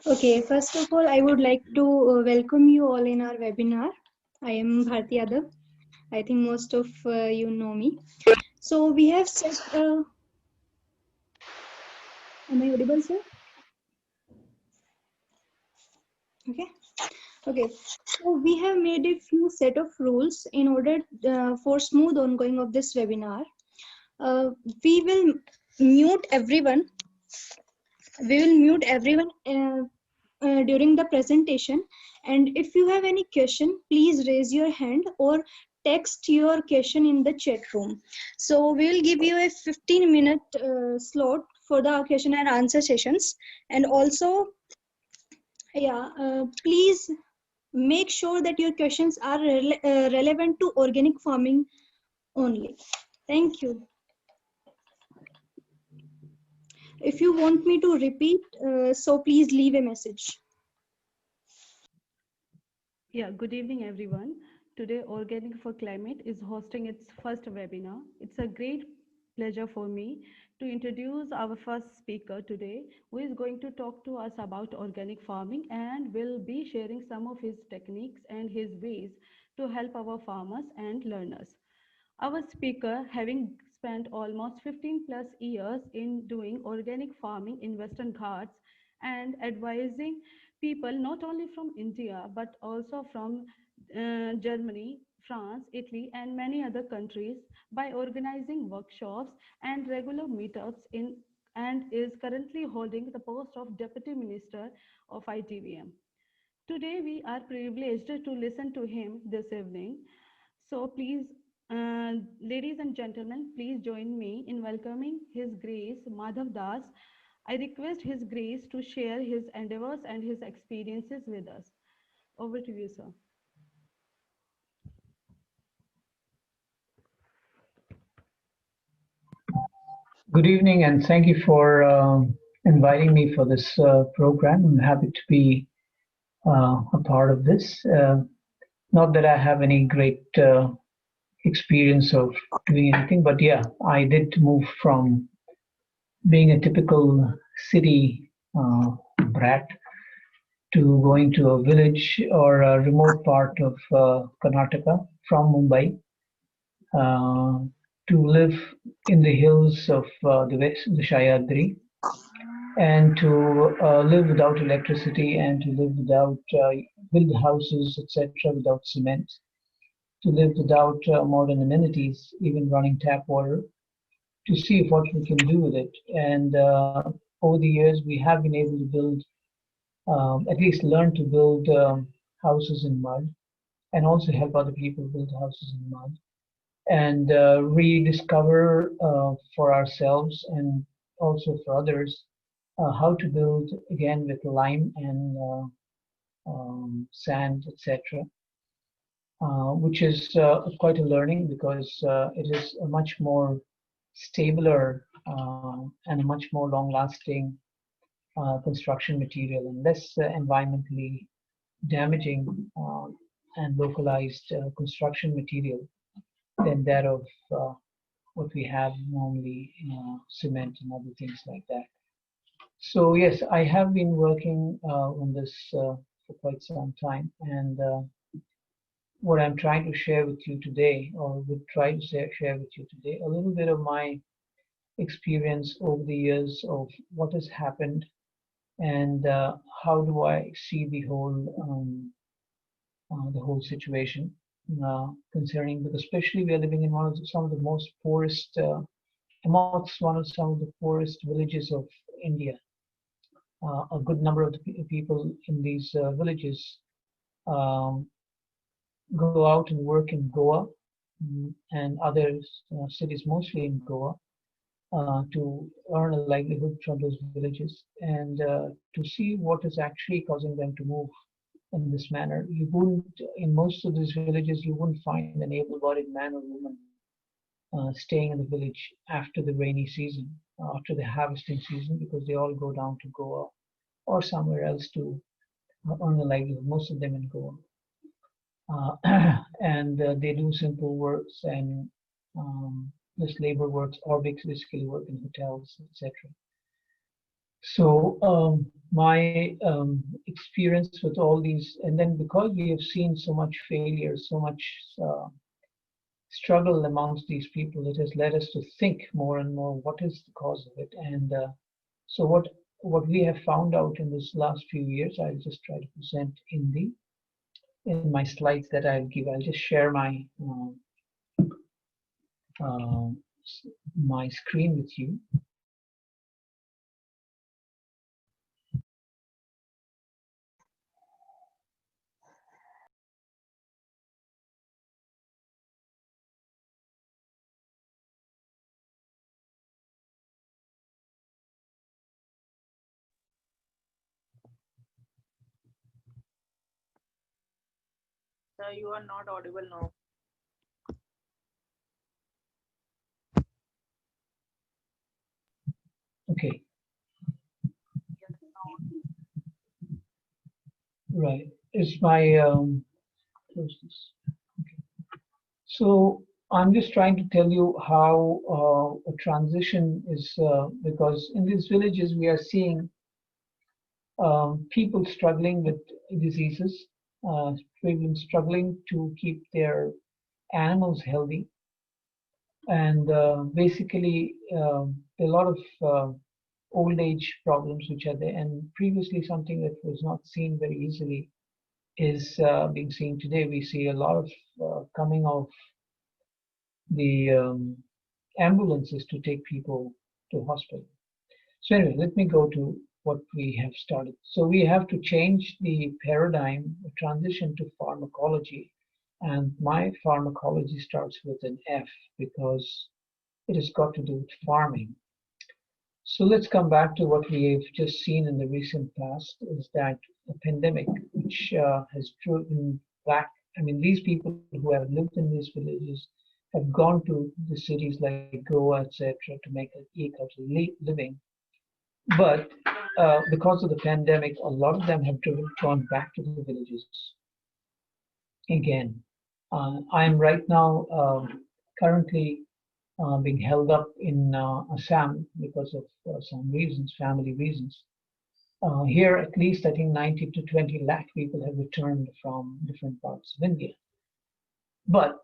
Okay, first of all, I would like to welcome you all in our webinar. I am Bharti Yadav. I think most of you know me. So we have set, am I audible, sir? Okay. Okay. So we have made a few set of rules in order for smooth ongoing of this webinar. We will mute everyone. We will mute everyone during the presentation, and if you have any question, please raise your hand or text your question in the chat room. So we will give you a 15-minute slot for the question and answer sessions. And also, please make sure that your questions are relevant to organic farming only. Thank you. If you want me to repeat, so please leave a message. Yeah, good evening, everyone. Today, Organic for Climate is hosting its first webinar. It's a great pleasure for me to introduce our first speaker today, who is going to talk to us about organic farming and will be sharing some of his techniques and his ways to help our farmers and learners. Our speaker, having spent almost 15 plus years in doing organic farming in Western Ghats and advising people not only from India but also from Germany, France, Italy, and many other countries by organizing workshops and regular meetups in and is currently holding the post of Deputy Minister of IDVM. Today, we are privileged to listen to him this evening. So please, ladies and gentlemen, please join me in welcoming His Grace Madhav Das. I request His Grace to share his endeavors and his experiences with us. Over to you, sir. Good evening, and thank you for inviting me for this program. I'm happy to be a part of this. Not that I have any great experience of doing anything, but yeah, I did move from being a typical city brat to going to a village or a remote part of Karnataka from Mumbai to live in the hills of the Shayadri, and to live without electricity, and to live without build houses, etc., without cement, to live without modern amenities, even running tap water, to see what we can do with it. And over the years, we have been able to build, at least learn to build houses in mud, and also help other people build houses in mud, and rediscover for ourselves and also for others how to build again with lime and sand, etc., which is quite a learning, because it is a much more stabler and a much more long-lasting construction material, and less environmentally damaging and localized construction material than that of what we have normally, cement and other things like that. So yes, I have been working on this for quite some time, and what I'm trying to share with you today, or would try to share with you today, a little bit of my experience over the years of what has happened, and how do I see the whole situation concerning, because especially we are living in some of the most poorest, amongst some of the poorest villages of India. A good number of the people in these villages um, go out and work in Goa, and other cities, mostly in Goa, to earn a livelihood from those villages, and to see what is actually causing them to move in this manner. You wouldn't, in most of these villages, you wouldn't find an able-bodied man or woman staying in the village after the rainy season, after the harvesting season, because they all go down to Goa or somewhere else to earn a livelihood, most of them in Goa. And they do simple works and just labor works, or basically work in hotels, etc. So my experience with all these, and then because we have seen so much failure, so much uh, struggle amongst these people, it has led us to think more and more what is the cause of it. And so what we have found out in this last few years, I'll just try to present in my slides that I'll give. I'll just share uh, my screen with you. Sir, you are not audible now. Okay, Yes, now. right. Is my close this. So I'm just trying to tell you how a transition is, because in these villages we are seeing people struggling with diseases, struggling to keep their animals healthy, and basically a lot of old age problems which are there. And previously, something that was not seen very easily is being seen today. We see a lot of coming of the ambulances to take people to hospital. So anyway, let me go to what we have started. So we have to change the paradigm, transition to pharmacology. And my pharmacology starts with an F because it has got to do with farming. So let's come back to what we've just seen in the recent past is that a pandemic which has driven back. I mean, these people who have lived in these villages have gone to the cities like Goa, etc., to make an eke out of living. But because of the pandemic, a lot of them have gone back to the villages again. I'm right now currently being held up in Assam because of some reasons, family reasons. Here, at least, I think 90 to 20 lakh people have returned from different parts of India. But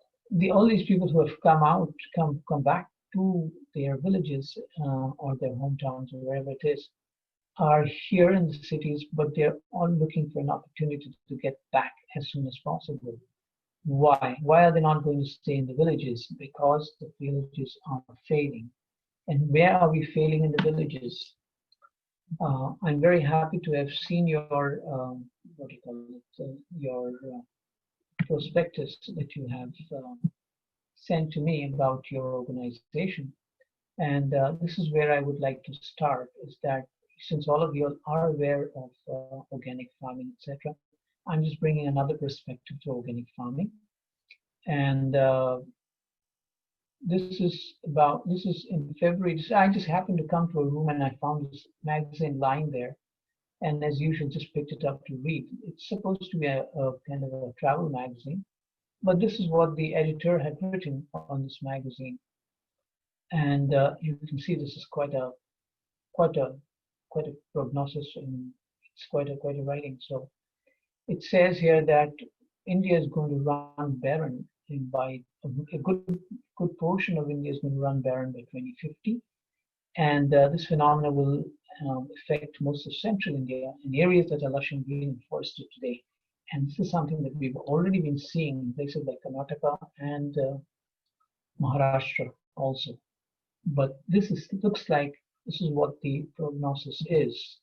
all these people who have come back to their villages or their hometowns or wherever it is, are here in the cities, but they're all looking for an opportunity to get back as soon as possible. Why? Why are they not going to stay in the villages? Because the villages are failing. And where are we failing in the villages? I'm very happy to have seen your what do you call it? Your prospectus that you have sent to me about your organization. And this is where I would like to start, is that since all of you are aware of organic farming, etc., I'm just bringing another perspective to organic farming. And this is in February. I just happened to come to a room and I found this magazine lying there. And as usual, just picked it up to read. It's supposed to be a kind of a travel magazine, but this is what the editor had written on this magazine. And you can see this is quite a quite a prognosis, and it's quite a writing. So it says here that India is going to run barren by a good portion of India is going to run barren by 2050, and this phenomena will affect most of central India in areas that are lush and green and forested today. And this is something that we've already been seeing in places like Karnataka and Maharashtra also. But looks like this is what the prognosis is,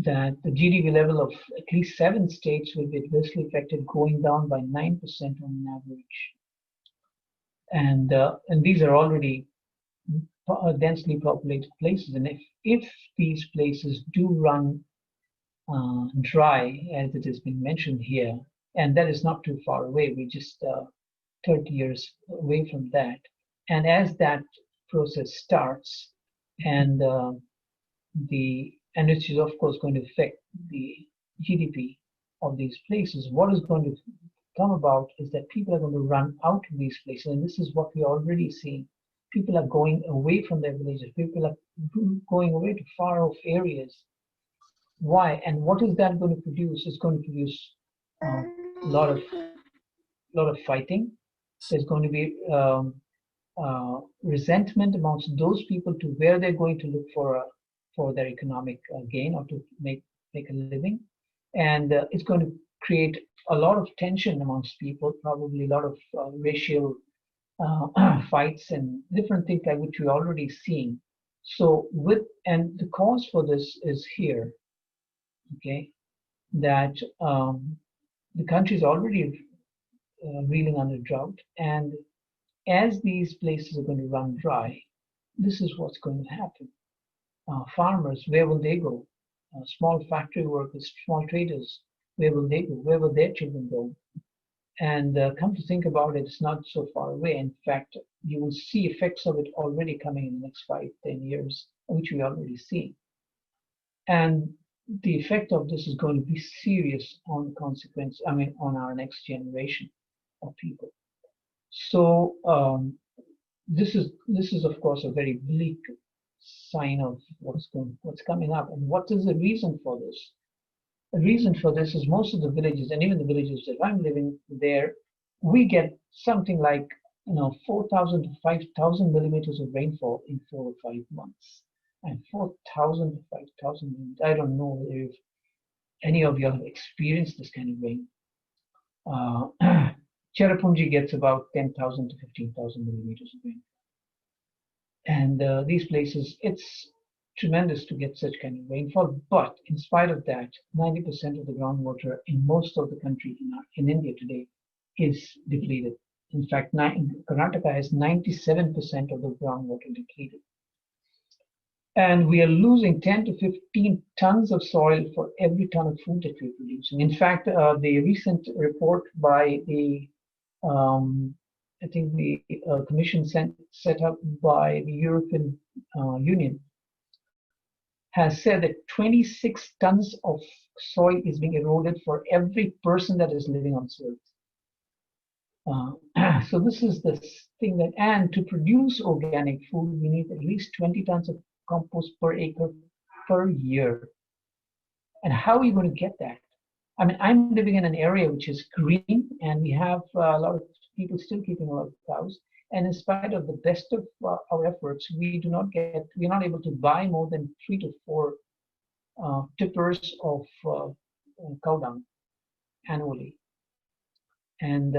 that the GDP level of at least 7 states will be adversely affected, going down by 9% on an average. And these are already densely populated places. And if these places do run dry, as it has been mentioned here, and that is not too far away, we're just 30 years away from that. And as that process starts, and which is of course going to affect the GDP of these places, what is going to come about is that people are going to run out of these places, and this is what we're already seeing. People are going away from their villages. People are going away to far off areas. Why? And what is that going to produce? It's going to produce a lot of fighting. There's going to be resentment amongst those people to where they're going to look for their economic gain or to make a living, and it's going to create a lot of tension amongst people, probably a lot of racial fights and different things like which we're already seeing. So and the cause for this is here, okay, that the country is already reeling under drought, and as these places are going to run dry, this is what's going to happen. Farmers, where will they go? Small factory workers, small traders, where will they go? Where will their children go? And come to think about it, it's not so far away. In fact, you will see effects of it already coming in the next 5-10 years, which we already see. And the effect of this is going to be serious on on our next generation of people. So this is of course a very bleak sign of what's coming up. And what is the reason for this? The reason for this is most of the villages, and even the villages that I'm living there, we get something like 4,000 to 5,000 millimeters of rainfall in 4 or 5 months. And 4,000 to 5,000, I don't know if any of you have experienced this kind of rain. Cherrapunji gets about 10,000 to 15,000 millimeters of rain. And these places, it's tremendous to get such kind of rainfall. But in spite of that, 90% of the groundwater in most of the country in India today is depleted. In fact, Karnataka has 97% of the groundwater depleted. And we are losing 10 to 15 tons of soil for every ton of food that we're producing. In fact, the recent report by the I think the commission set up by the European Union has said that 26 tons of soil is being eroded for every person that is living on this earth. So this is the thing that, and to produce organic food, we need at least 20 tons of compost per acre per year. And how are you going to get that? I mean, I'm living in an area which is green, and we have a lot of people still keeping a lot of cows. And in spite of the best of our efforts, we're not able to buy more than 3 to 4 tippers of cow dung annually. And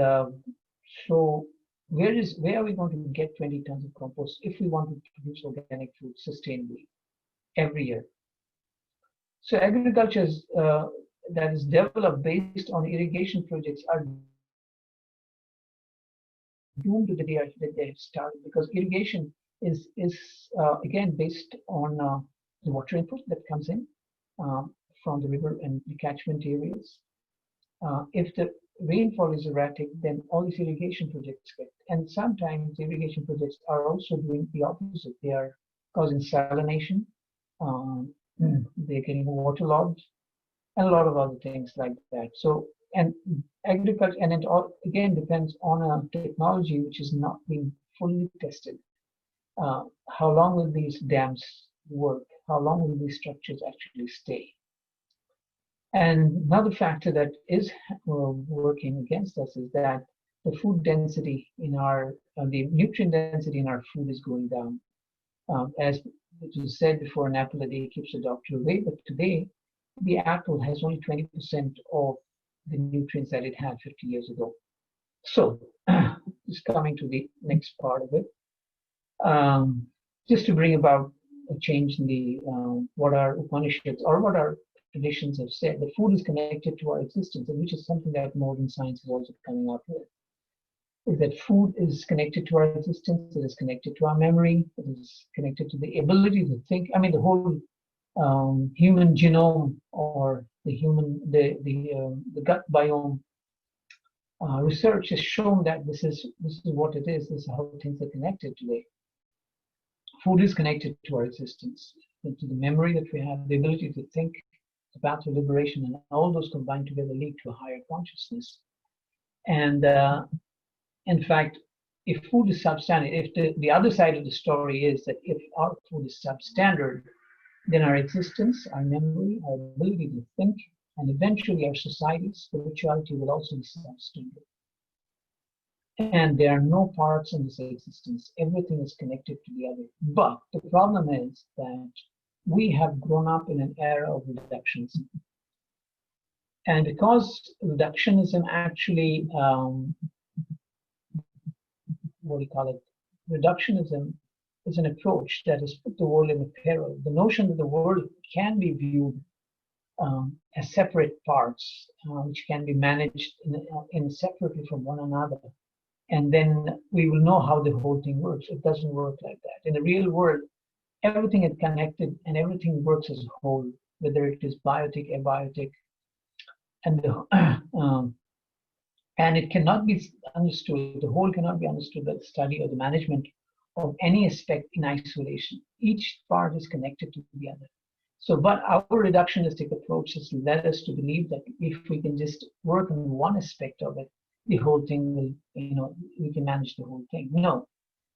so where are we going to get 20 tons of compost if we want to produce organic food sustainably every year? So agriculture that is developed based on irrigation projects are doomed to the day that they have started, because irrigation is again based on the water input that comes in from the river and the catchment areas. If the rainfall is erratic, then all these irrigation projects get, and sometimes irrigation projects are also doing the opposite. They are causing salination, they're getting waterlogged, and a lot of other things like that. So, and agriculture, and it all again depends on a technology which is not being fully tested. How long will these dams work? How long will these structures actually stay? And another factor that is working against us is that the food density in the nutrient density in our food is going down. As it was said before, an apple a day keeps the doctor away, but today the apple has only 20% of the nutrients that it had 50 years ago. So, just coming to the next part of it, just to bring about a change in the what our Upanishads or what our traditions have said, that food is connected to our existence, and which is something that modern science is also coming up with. Is that food is connected to our existence, it is connected to our memory, it is connected to the ability to think. I mean, the whole human genome, or the gut biome research has shown that this is what it is. This is how things are connected today. Food is connected to our existence, and to the memory that we have, the ability to think, the path to liberation, and all those combined together lead to a higher consciousness. And in fact, if food is substandard, if the other side of the story is that if our food is substandard, then our existence, our memory, our ability to think, and eventually our society's spirituality will also be substandard. And there are no parts in this existence. Everything is connected to the other. But the problem is that we have grown up in an era of reductionism. And because reductionism actually, what do you call it? Reductionism is an approach that has put the world in a peril. The notion that the world can be viewed as separate parts, which can be managed in separately from one another, and then we will know how the whole thing works. It doesn't work like that. In the real world, everything is connected and everything works as a whole, whether it is biotic, abiotic, and and it cannot be understood. The whole cannot be understood by the study or the management of any aspect in isolation. Each part is connected to the other. So, but our reductionistic approach has led us to believe that if we can just work on one aspect of it, the whole thing will, we can manage the whole thing. No,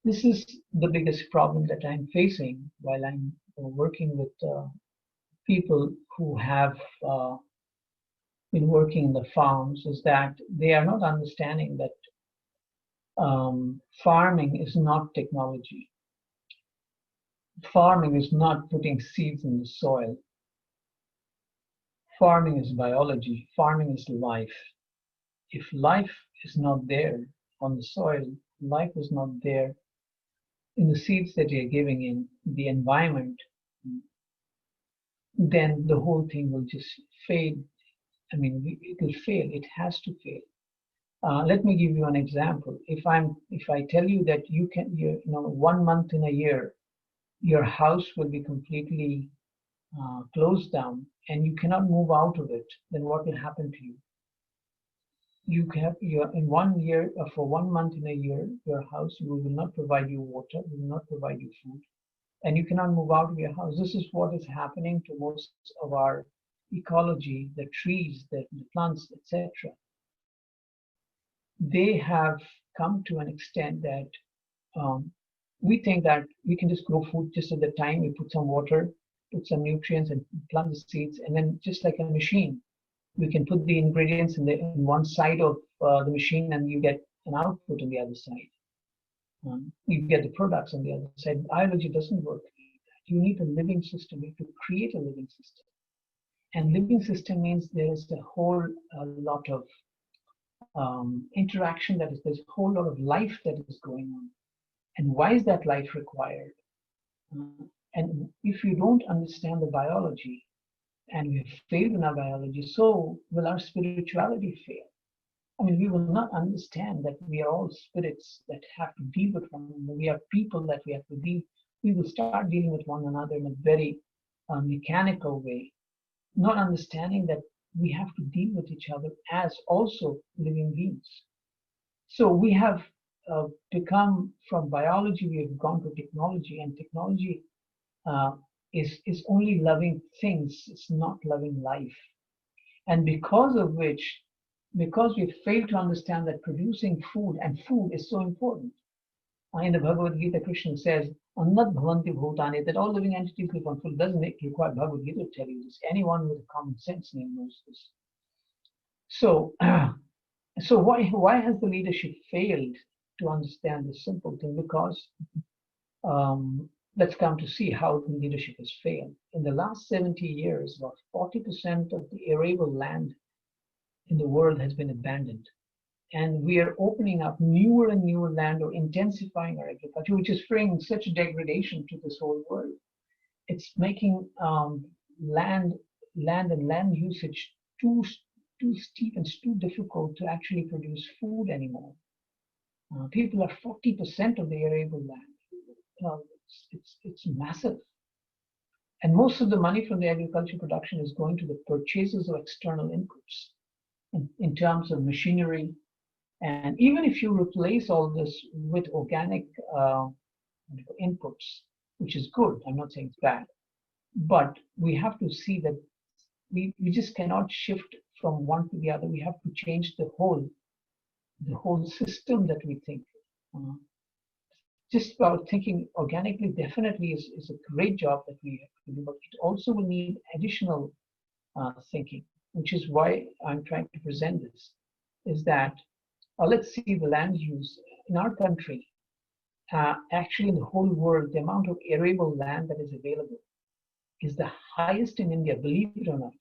this is the biggest problem that I'm facing while I'm working with people who have been working in the farms, is that they are not understanding that farming is not technology. Farming is not putting seeds in the soil. Farming is biology. Farming is life. If life is not there on the soil, life is not there in the seeds that you're giving in the environment, then the whole thing will just fade. I mean, it will fail. It has to fail. Let me give you an example. If I tell you that you 1 month in a year, your house will be completely closed down and you cannot move out of it, then what will happen to you? In 1 year, for 1 month in a year, your house will not provide you water, will not provide you food, and you cannot move out of your house. This is what is happening to most of our ecology, the trees, the plants, etc. They have come to an extent that we think that we can just grow food just at the time we put some water, put some nutrients, and plant the seeds, and then just like a machine, we can put the ingredients in one side of the machine, and you get an output on the other side. You get the products on the other side. Biology doesn't work like that. You need a living system. You have to create a living system. And living system means there is a whole lot of interaction, there's a whole lot of life that is going on. And why is that life required? And if you don't understand the biology, and we have failed in our biology, so will our spirituality fail. I mean, we will not understand that we are all spirits that have to deal with one another. We are people that we have to deal. We will start dealing with one another in a very mechanical way, not understanding that we have to deal with each other as also living beings. So we have become, from biology, we have gone to technology, and technology is only loving things, it's not loving life. And because of which, because we fail to understand that producing food, and food is so important. In the Bhagavad Gita, Krishna says, Annat bhavanti bhutani, that all living entities live on food. Doesn't require Bhagavad Gita to tell you this. Anyone with a common sense knows this. So, why has the leadership failed to understand this simple thing? Because let's come to see how the leadership has failed. In the last 70 years, about 40% of the arable land in the world has been abandoned. And we are opening up newer and newer land, or intensifying our agriculture, which is bringing such degradation to this whole world. It's making land and land usage too steep and too difficult to actually produce food anymore. People are 40% of the arable land. It's massive. And most of the money from the agriculture production is going to the purchases of external inputs in terms of machinery. And even if you replace all this with organic inputs, which is good, I'm not saying it's bad, but we have to see that we just cannot shift from one to the other. We have to change the whole system that we think. Uh, just about thinking organically definitely is a great job that we have to do, but it also will need additional thinking, which is why I'm trying to present this, is that let's see the land use in our country, actually in the whole world, the amount of arable land that is available is the highest in India, believe it or not.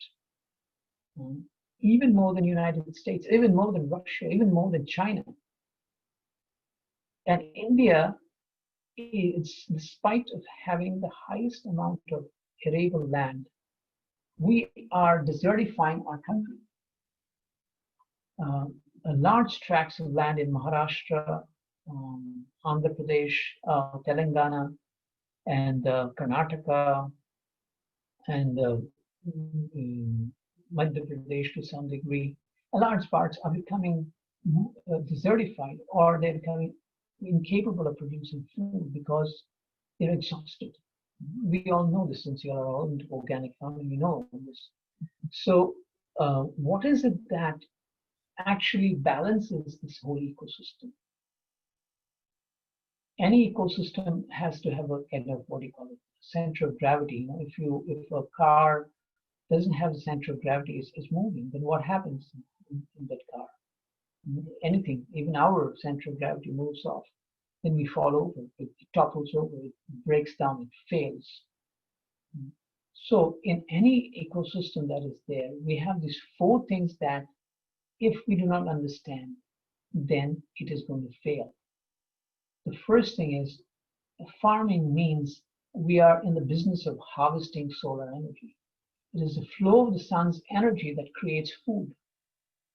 Even more than United States, even more than Russia, even more than China. And India is, despite of having the highest amount of arable land, we are desertifying our country. Large tracts of land in Maharashtra, Andhra Pradesh, Telangana, and Karnataka, and Madhya Pradesh to some degree, large parts are becoming desertified, or they're becoming incapable of producing food because they're exhausted. We all know this, since you are all into organic farming, you know this. So what is it that actually balances this whole ecosystem? Any ecosystem has to have a kind of, what do you call it, center of gravity. If a car doesn't have a center of gravity, is moving, then what happens in that car? Anything, even our center of gravity moves off. Then we fall over, it topples over, it breaks down, it fails. So in any ecosystem that is there, we have these four things that if we do not understand, then it is going to fail. The first thing is, farming means we are in the business of harvesting solar energy. It is the flow of the sun's energy that creates food.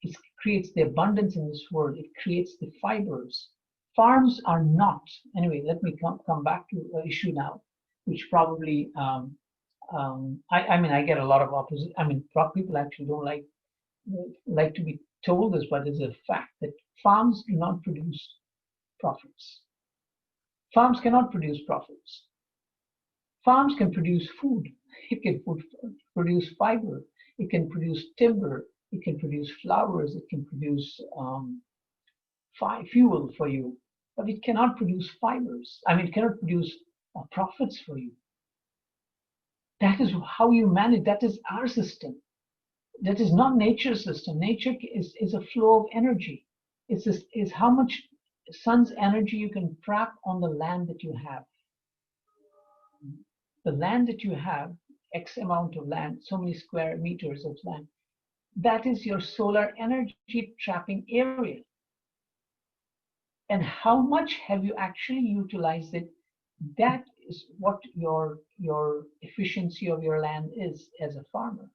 It creates the abundance in this world. It creates the fibers. Farms are not. Anyway, let me come back to the issue now, which probably, I get a lot of opposite. People actually don't like to be told this, but it's a fact that farms do not produce profits. Farms cannot produce profits. Farms can produce food. It can produce fiber. It can produce timber. It can produce flowers. It can produce fuel for you, but it cannot produce fibers. It cannot produce profits for you. That is how you manage. That is our system. That is not nature's system. Nature is a flow of energy. Is how much sun's energy you can trap on the land that you have. The land that you have, X amount of land, so many square meters of land, that is your solar energy trapping area. And how much have you actually utilized it? That is what your efficiency of your land is as a farmer.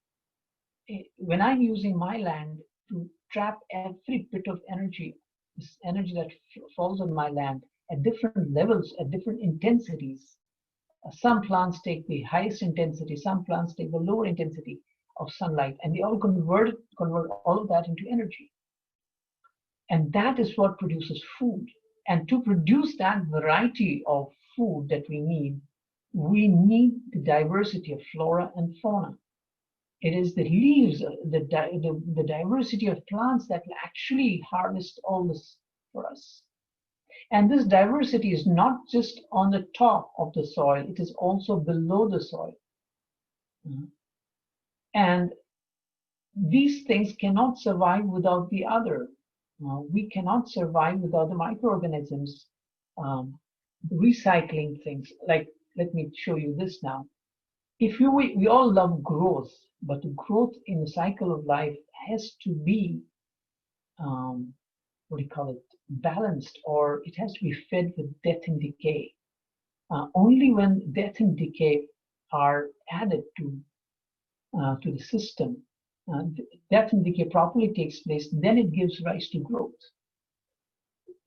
When I'm using my land to trap every bit of energy, this energy that falls on my land at different levels, at different intensities. Some plants take the highest intensity, some plants take the lower intensity of sunlight, and they all convert all of that into energy. And that is what produces food. And to produce that variety of food that we need the diversity of flora and fauna. It is the leaves, the diversity of plants that will actually harvest all this for us. And this diversity is not just on the top of the soil, it is also below the soil. And these things cannot survive without the other. We cannot survive without the microorganisms recycling things. Like, let me show you this now. We all love growth, but the growth in the cycle of life has to be, balanced, or it has to be fed with death and decay. Only when death and decay are added to the system, death and decay properly takes place, then it gives rise to growth.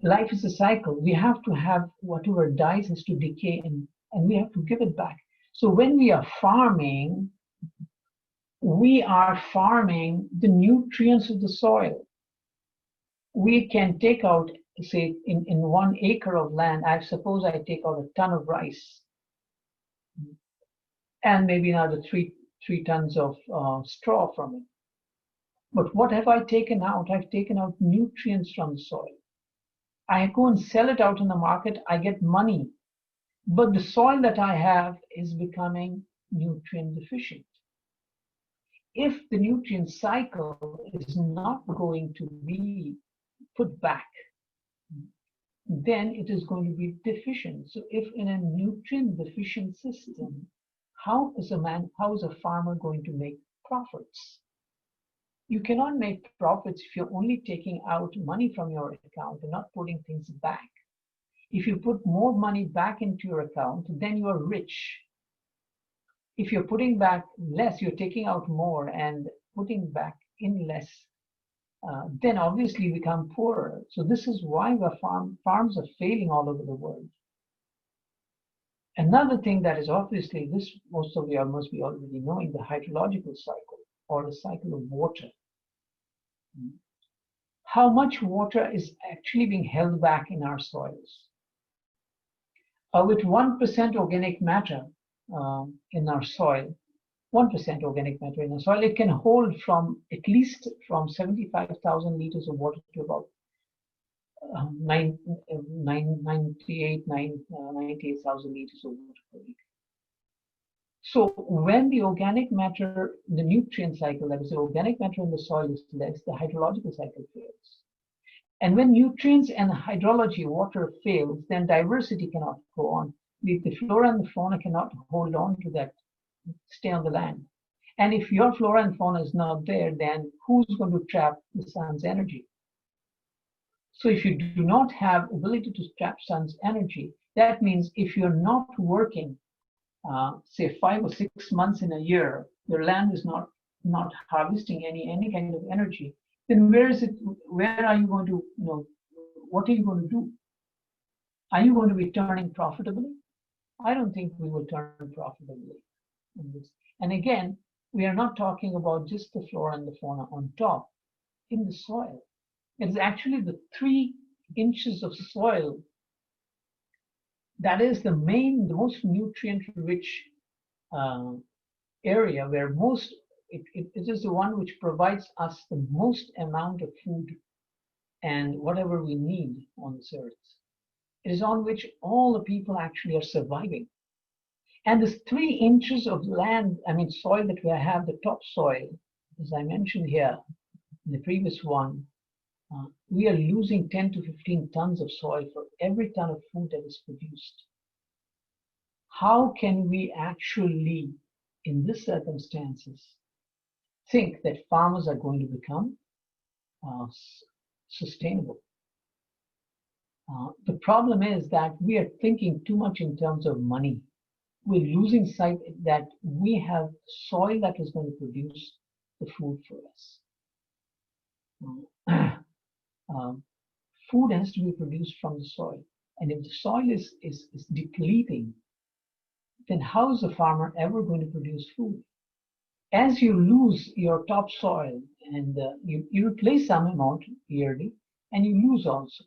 Life is a cycle. We have to have whatever dies has to decay, and we have to give it back. So when we are farming the nutrients of the soil. We can take out, say, in 1 acre of land, I suppose I take out a ton of rice and maybe another three tons of straw from it. But what have I taken out? I've taken out nutrients from the soil. I go and sell it out in the market, I get money, but the soil that I have is becoming nutrient deficient. If the nutrient cycle is not going to be put back, then it is going to be deficient. So if in a nutrient deficient system, how is a farmer going to make profits? You cannot make profits if you're only taking out money from your account and not putting things back. If you put more money back into your account, then you are rich. If you're putting back less, you're taking out more and putting back in less, then obviously you become poorer. So this is why the farms are failing all over the world. Another thing that is obviously, this most of you must be already knowing, the hydrological cycle, or the cycle of water. How much water is actually being held back in our soils? With 1% organic matter in our soil, 1% organic matter in our soil, it can hold from at least from 75,000 liters of water to about 98,000 liters of water per week. So when the organic matter, the nutrient cycle, that is the organic matter in the soil is less, the hydrological cycle fails. And when nutrients and hydrology, water fails, then diversity cannot go on. The flora and the fauna cannot hold on to that, stay on the land. And if your flora and fauna is not there, then who's going to trap the sun's energy? So if you do not have ability to trap sun's energy, that means if you're not working, say 5 or 6 months in a year, your land is not harvesting any kind of energy, then where are you going to, what are you going to do? Are you going to be turning profitably? I don't think we will turn profitably in this. And again, we are not talking about just the flora and the fauna on top. In the soil, it is actually the 3 inches of soil that is the most nutrient-rich area where it is the one which provides us the most amount of food and whatever we need on this earth. It is on which all the people actually are surviving. And this 3 inches of land, soil that we have, the topsoil, as I mentioned here in the previous one, we are losing 10 to 15 tons of soil for every ton of food that is produced. How can we actually, in these circumstances, think that farmers are going to become sustainable? The problem is that we are thinking too much in terms of money. We're losing sight that we have soil that is going to produce the food for us. Food has to be produced from the soil. And if the soil is depleting, then how is the farmer ever going to produce food? As you lose your topsoil, and you replace some amount yearly, and you lose also.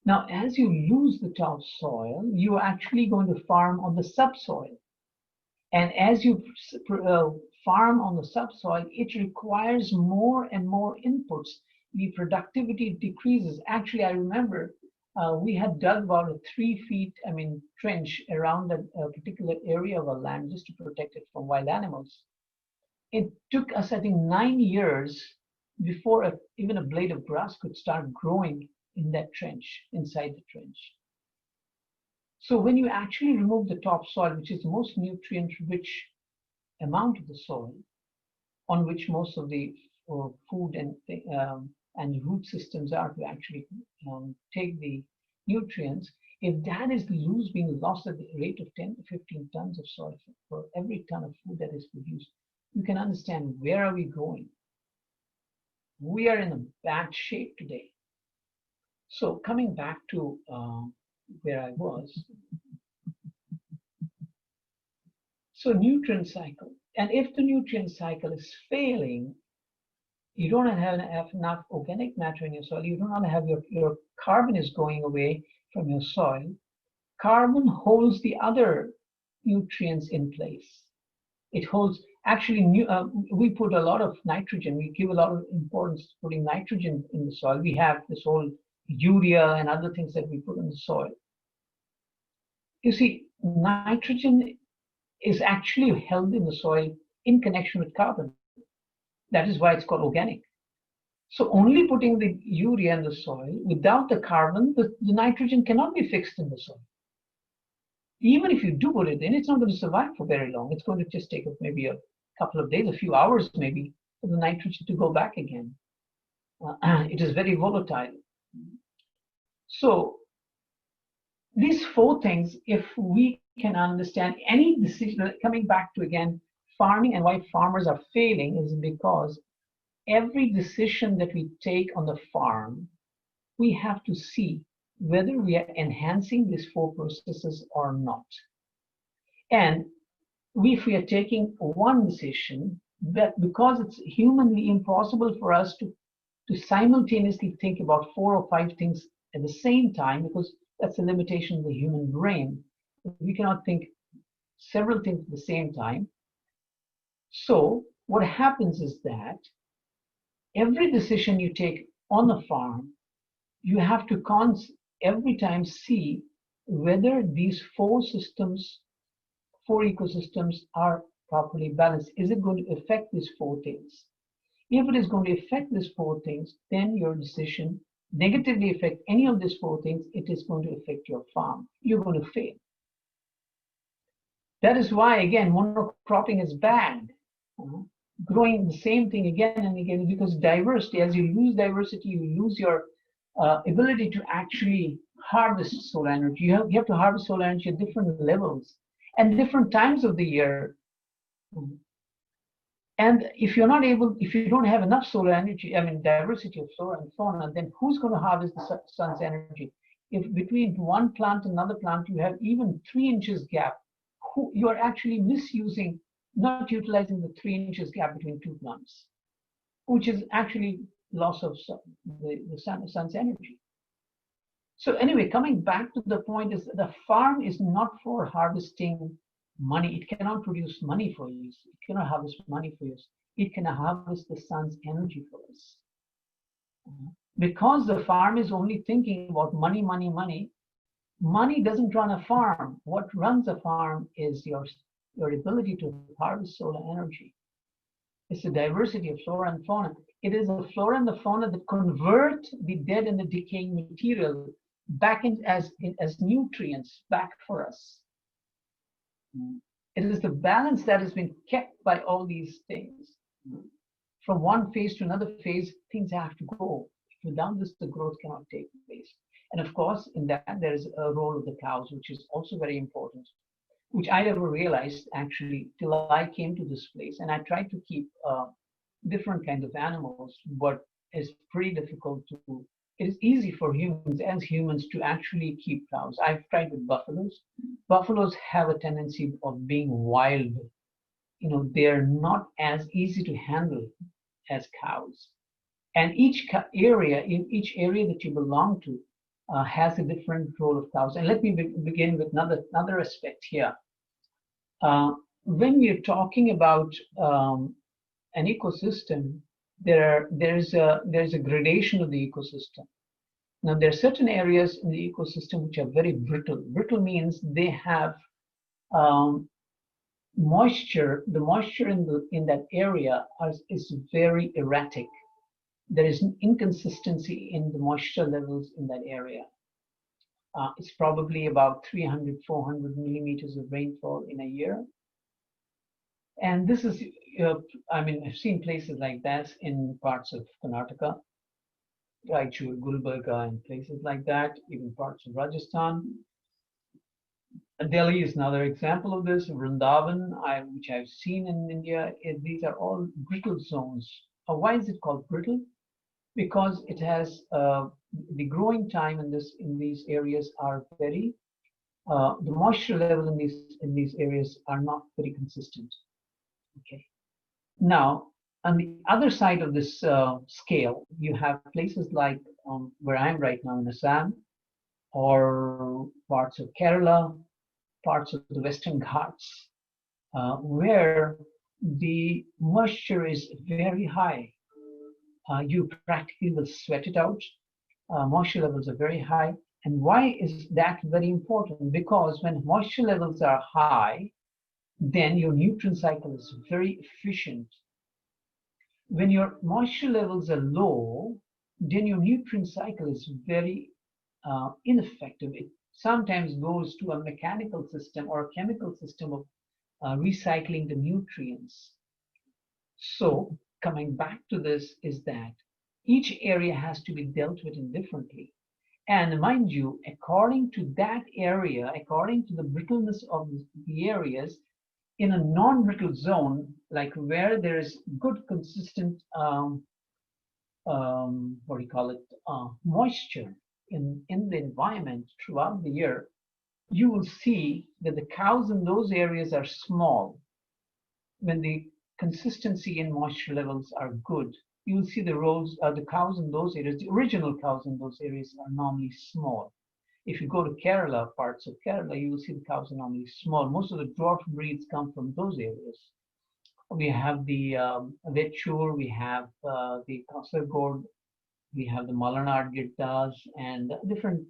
Now, as you lose the topsoil, you are actually going to farm on the subsoil. And as you farm on the subsoil, it requires more and more inputs. The productivity decreases. Actually, I remember we had dug about a 3 feet, trench around a particular area of our land just to protect it from wild animals. It took us, I think, 9 years before even a blade of grass could start growing in that trench, inside the trench. So when you actually remove the topsoil, which is the most nutrient-rich amount of the soil, on which most of the food and root systems are to actually take the nutrients, if that is being lost at the rate of 10 to 15 tons of soil for every ton of food that is produced, you can understand where are we going. We are in a bad shape today. So coming back to where I was. So nutrient cycle. And if the nutrient cycle is failing, you don't have enough organic matter in your soil. You don't have your carbon is going away from your soil. Carbon holds the other nutrients in place. It holds, actually, we put a lot of nitrogen. We give a lot of importance to putting nitrogen in the soil. We have this whole urea and other things that we put in the soil. You see, nitrogen is actually held in the soil in connection with carbon. That is why it's called organic. So only putting the urea in the soil, without the carbon, the nitrogen cannot be fixed in the soil. Even if you do put it in, it's not going to survive for very long. It's going to just take maybe a couple of days, a few hours maybe, for the nitrogen to go back again. It is very volatile. So these four things, if we can understand any decision, coming back to again, farming and why farmers are failing is because every decision that we take on the farm, we have to see whether we are enhancing these four processes or not. And if we are taking one decision, that because it's humanly impossible for us to simultaneously think about 4 or 5 things at the same time, because that's the limitation of the human brain. We cannot think several things at the same time. So what happens is that every decision you take on the farm, you have to every time see whether these four ecosystems are properly balanced. Is it going to affect these four things? If it is going to affect these four things, then your decision negatively affect any of these four things, it is going to affect your farm. You're going to fail. That is why, again, monocropping is bad. Growing the same thing again and again, because diversity, as you lose diversity, you lose your ability to actually harvest solar energy. You have to harvest solar energy at different levels and different times of the year. And if you're not able, if you don't have enough solar energy, diversity of flora and fauna, then who's going to harvest the sun's energy? If between one plant and another plant you have even 3 inches gap, you are actually misusing, not utilizing the 3 inches gap between 2 plants, which is actually loss of the sun's energy. So anyway, coming back to the point is the farm is not for harvesting money. It cannot produce money for you. It cannot harvest money for you. It can harvest the sun's energy for us. Because the farm is only thinking about money, money, money, money doesn't run a farm. What runs a farm is your ability to harvest solar energy. It's the diversity of flora and fauna. It is the flora and the fauna that convert the dead and the decaying material back as nutrients back for us. It is the balance that has been kept by all these things. From one phase to another phase, things have to go. Without this, the growth cannot take place. And of course, in that, there is a role of the cows, which is also very important, which I never realized actually till I came to this place. And I tried to keep different kinds of animals, but it's pretty difficult to. It is easy for humans to actually keep cows. I've tried with buffaloes. Buffaloes have a tendency of being wild. They're not as easy to handle as cows. And each area that you belong to has a different role of cows. And let me begin with another aspect here. When we're talking about an ecosystem, there's a gradation of the ecosystem. Now, there are certain areas in the ecosystem which are very brittle. Brittle means they have moisture. The moisture in that area is very erratic. There is an inconsistency in the moisture levels in that area. It's probably about 300, 400 millimeters of rainfall in a year. And this is, I've seen places like that in parts of Karnataka, Raichur, Gulbarga, and places like that, even parts of Rajasthan. Delhi is another example of this. Vrindavan, which I've seen in India, these are all brittle zones. Why is it called brittle? Because it has the growing time in these areas are very the moisture level in these areas are not very consistent. Okay. Now, on the other side of this scale, you have places like where I am right now in Assam, or parts of Kerala, parts of the Western Ghats, where the moisture is very high. You practically will sweat it out. moisture levels are very high. And why is that very important? Because when moisture levels are high, then your nutrient cycle is very efficient. When your moisture levels are low, then your nutrient cycle is very ineffective. It sometimes goes to a mechanical system or a chemical system of recycling the nutrients. So coming back to this is that each area has to be dealt with indifferently. And mind you, according to that area, according to the brittleness of the areas, in a non-brittle zone, like where there is good consistent, what do you call it, moisture in the environment throughout the year, you will see that the cows in those areas are small. When the consistency in moisture levels are good, you will see the cows in those areas, the original cows in those areas are normally small. If you go to Kerala, parts of Kerala, you will see the cows are normally small. Most of the dwarf breeds come from those areas. We have the Vechur, we have the Kasargod, we have the Malnad Gittas, and different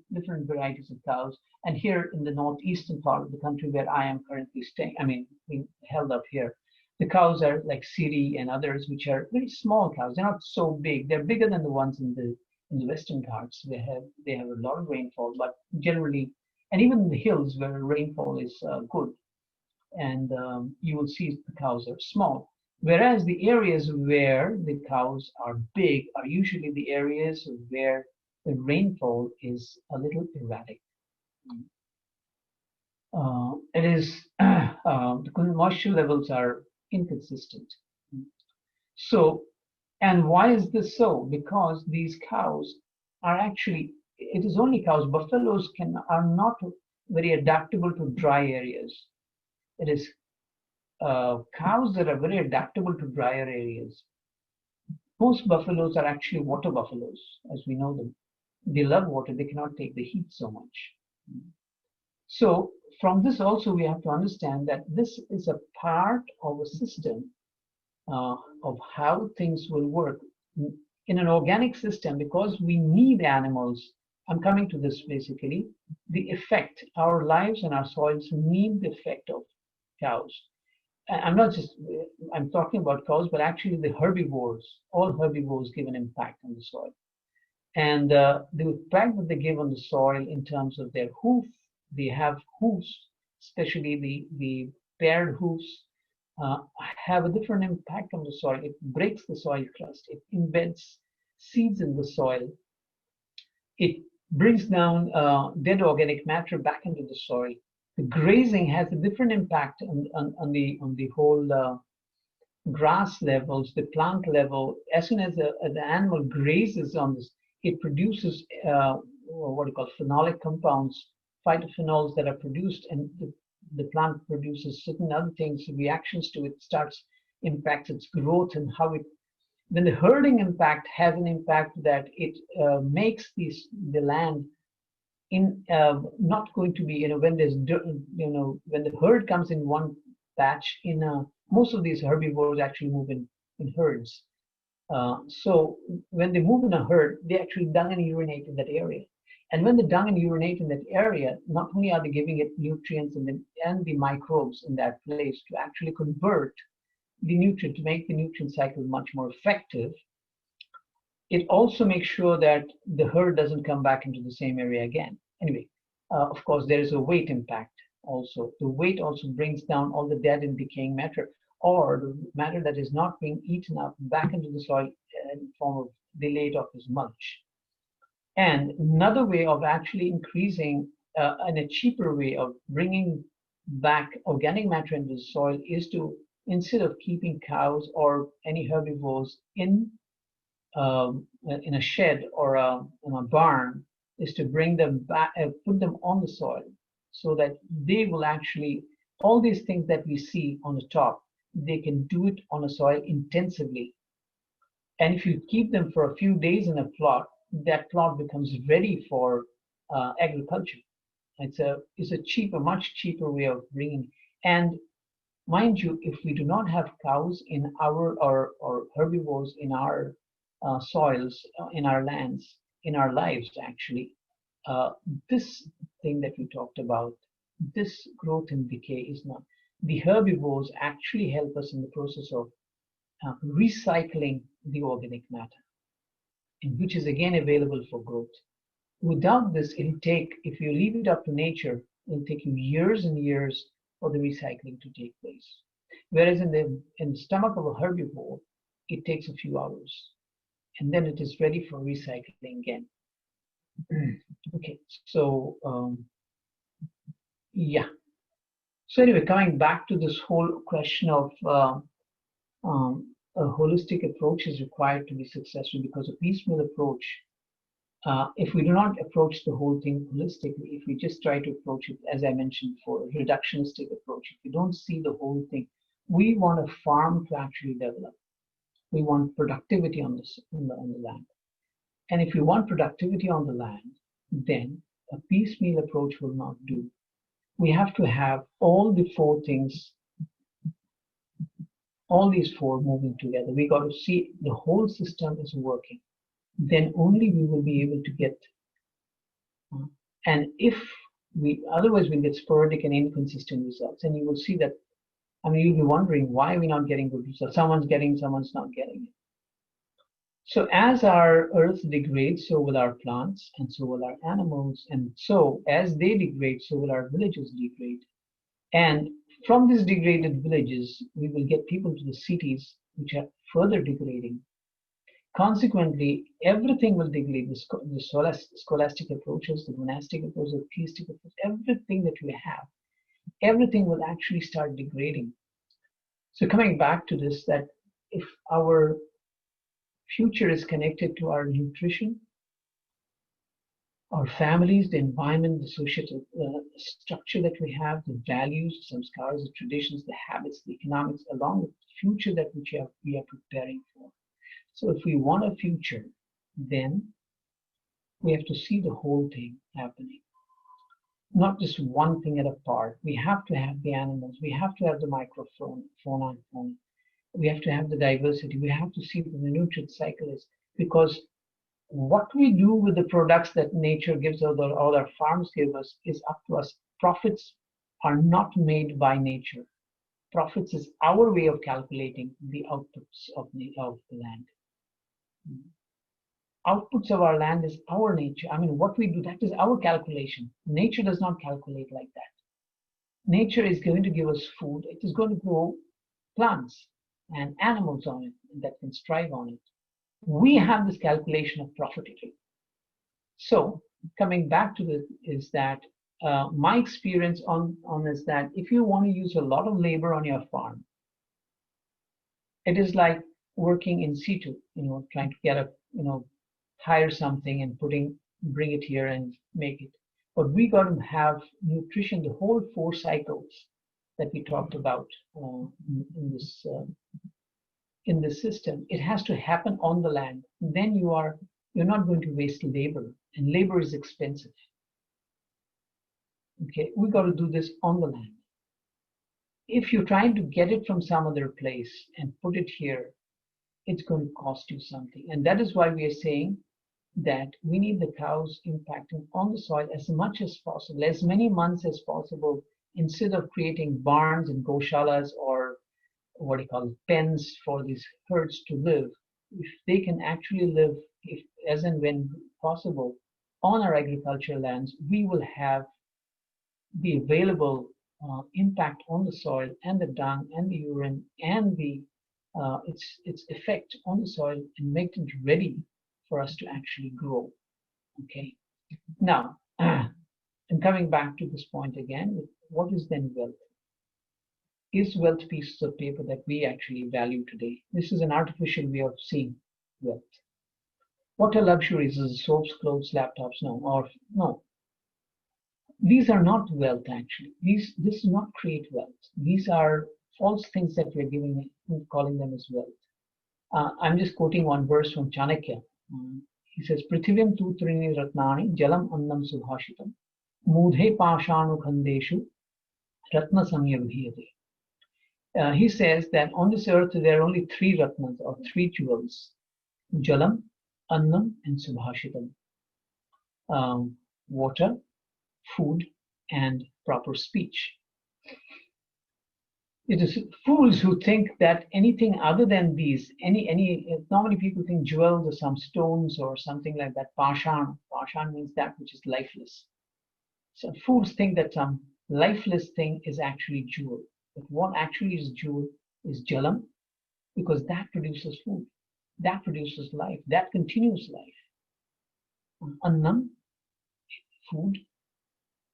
varieties of cows. And here in the northeastern part of the country where I am currently staying, being held up here, the cows are like Siri and others, which are very small cows. They're not so big. They're bigger than the ones in the Western Ghats. They have a lot of rainfall, but generally, and even in the hills where rainfall is good, and you will see the cows are small. Whereas the areas where the cows are big are usually the areas where the rainfall is a little erratic. It is the moisture levels are inconsistent. So, and why is this so? Because these cows are actually, it is only cows. Buffaloes are not very adaptable to dry areas. It is cows that are very adaptable to drier areas. Most buffaloes are actually water buffaloes, as we know them. They love water, they cannot take the heat so much. So from this also we have to understand that this is a part of a system of how things will work. In an organic system, because we need animals, I'm coming to this basically, the effect, our lives and our soils need the effect of cows. I'm talking about cows, but actually the herbivores, all herbivores give an impact on the soil. And the impact that they give on the soil in terms of their hoof, they have hoofs, especially the paired hoofs, have a different impact on the soil. It breaks the soil crust. It embeds seeds in the soil. It brings down dead organic matter back into the soil. The grazing has a different impact on the whole grass levels, the plant level. As soon as the animal grazes on this, it produces what you call phenolic compounds, phytophenols that are produced, and the plant produces certain other things, reactions to it, impacts its growth and how it. Then the herding impact has an impact that it makes the land not going to be, when there's, when the herd comes in one patch, most of these herbivores actually move in herds. So when they move in a herd, they actually dung and urinate in that area. And when they dung and urinate in that area, not only are they giving it nutrients and the microbes in that place to actually convert the nutrient, to make the nutrient cycle much more effective, it also makes sure that the herd doesn't come back into the same area again. Anyway, of course, there is a weight impact also. The weight also brings down all the dead and decaying matter, or the matter that is not being eaten up back into the soil in the form of delayed off as mulch. And another way of actually increasing and a cheaper way of bringing back organic matter into the soil is to, instead of keeping cows or any herbivores in a shed or in a barn, is to bring them back, put them on the soil, so that they will actually, all these things that we see on the top, they can do it on a soil intensively. And if you keep them for a few days in a plot, that plot becomes ready for agriculture. It's a much cheaper way of bringing. And mind you, if we do not have cows in our or herbivores in our soils, in our lands, in our lives actually, this thing that we talked about, this growth and decay is not. The herbivores actually help us in the process of recycling the organic matter, which is again available for growth. Without this, it'll take, if you leave it up to nature, it'll take you years and years for the recycling to take place. Whereas in the stomach of a herbivore, it takes a few hours, and then it is ready for recycling again. Okay, so yeah. So anyway, coming back to this whole question of a holistic approach is required to be successful, because a piecemeal approach, if we do not approach the whole thing holistically, if we just try to approach it, as I mentioned before, a reductionistic approach, if we don't see the whole thing, we want a farm to actually develop. We want productivity on the land. And if we want productivity on the land, then a piecemeal approach will not do. We have to have all the four things, all these four moving together. We got to see the whole system is working. Then only we will be able to get, and if we, otherwise we'll get sporadic and inconsistent results. And you will see that, I mean, you'll be wondering, why are we not getting good results? Someone's getting, someone's not getting it. So as our earth degrades, so will our plants, and so will our animals. And so as they degrade, so will our villages degrade. And from these degraded villages, we will get people to the cities, which are further degrading. Consequently, everything will degrade. The scholastic approaches, the monastic approaches, the theistic approaches, everything that we have, everything will actually start degrading. So coming back to this, that if our future is connected to our nutrition, our families, the environment, the social structure that we have, the values, the samskaras, the traditions, the habits, the economics, along with the future that we are preparing for. So if we want a future, then we have to see the whole thing happening. Not just one thing at a part. We have to have the animals. We have to have the microfauna and fauna. We have to have the diversity. We have to see what the nutrient cycle is. Because what we do with the products that nature gives us, or all our farms give us, is up to us. Profits are not made by nature. Profits is our way of calculating the outputs of the land. Outputs of our land is our nature. I mean, what we do, that is our calculation. Nature does not calculate like that. Nature is going to give us food. It is going to grow plants and animals on it that can strive on it. We have this calculation of profitability. So coming back to this is that my experience on is that if you want to use a lot of labor on your farm, it is like working in situ, trying to get hire something and bring it here and make it. But we got to have nutrition, the whole 4 cycles that we talked about in this system. It has to happen on the land. Then you're not going to waste labor, and labor is expensive. Okay, we got to do this on the land. If you're trying to get it from some other place and put it here, it's going to cost you something. And that is why we are saying that we need the cows impacting on the soil as much as possible, as many months as possible, instead of creating barns and goshalas or what do you call it, pens for these herds to live. If they can actually live, as and when possible, on our agricultural lands, we will have the available impact on the soil and the dung and the urine and its effect on the soil, and make it ready for us to actually grow. Okay. Now, and coming back to this point again, what is then wealth? Is wealth pieces of paper that we actually value today? This is an artificial way of seeing wealth. What are luxuries? Is it soaps, clothes, laptops? No. These are not wealth actually. This does not create wealth. These are false things that we're calling them as wealth. I'm just quoting one verse from Chanakya. He says, Prithivim tu trini ratnani jalam annam subhashitam mudhe pashanu khandeshu ratna samya vihiyate. He says that on this earth there are only 3 ratnas, or 3 jewels: jalam, annam, and subhashitam. water, food, and proper speech. It is fools who think that anything other than these, normally people think jewels or some stones or something like that. Pashan. Pashan means that which is lifeless. So fools think that some lifeless thing is actually jewel. But what actually is jewel is jalam, because that produces food, that produces life, that continues life. Annam, food,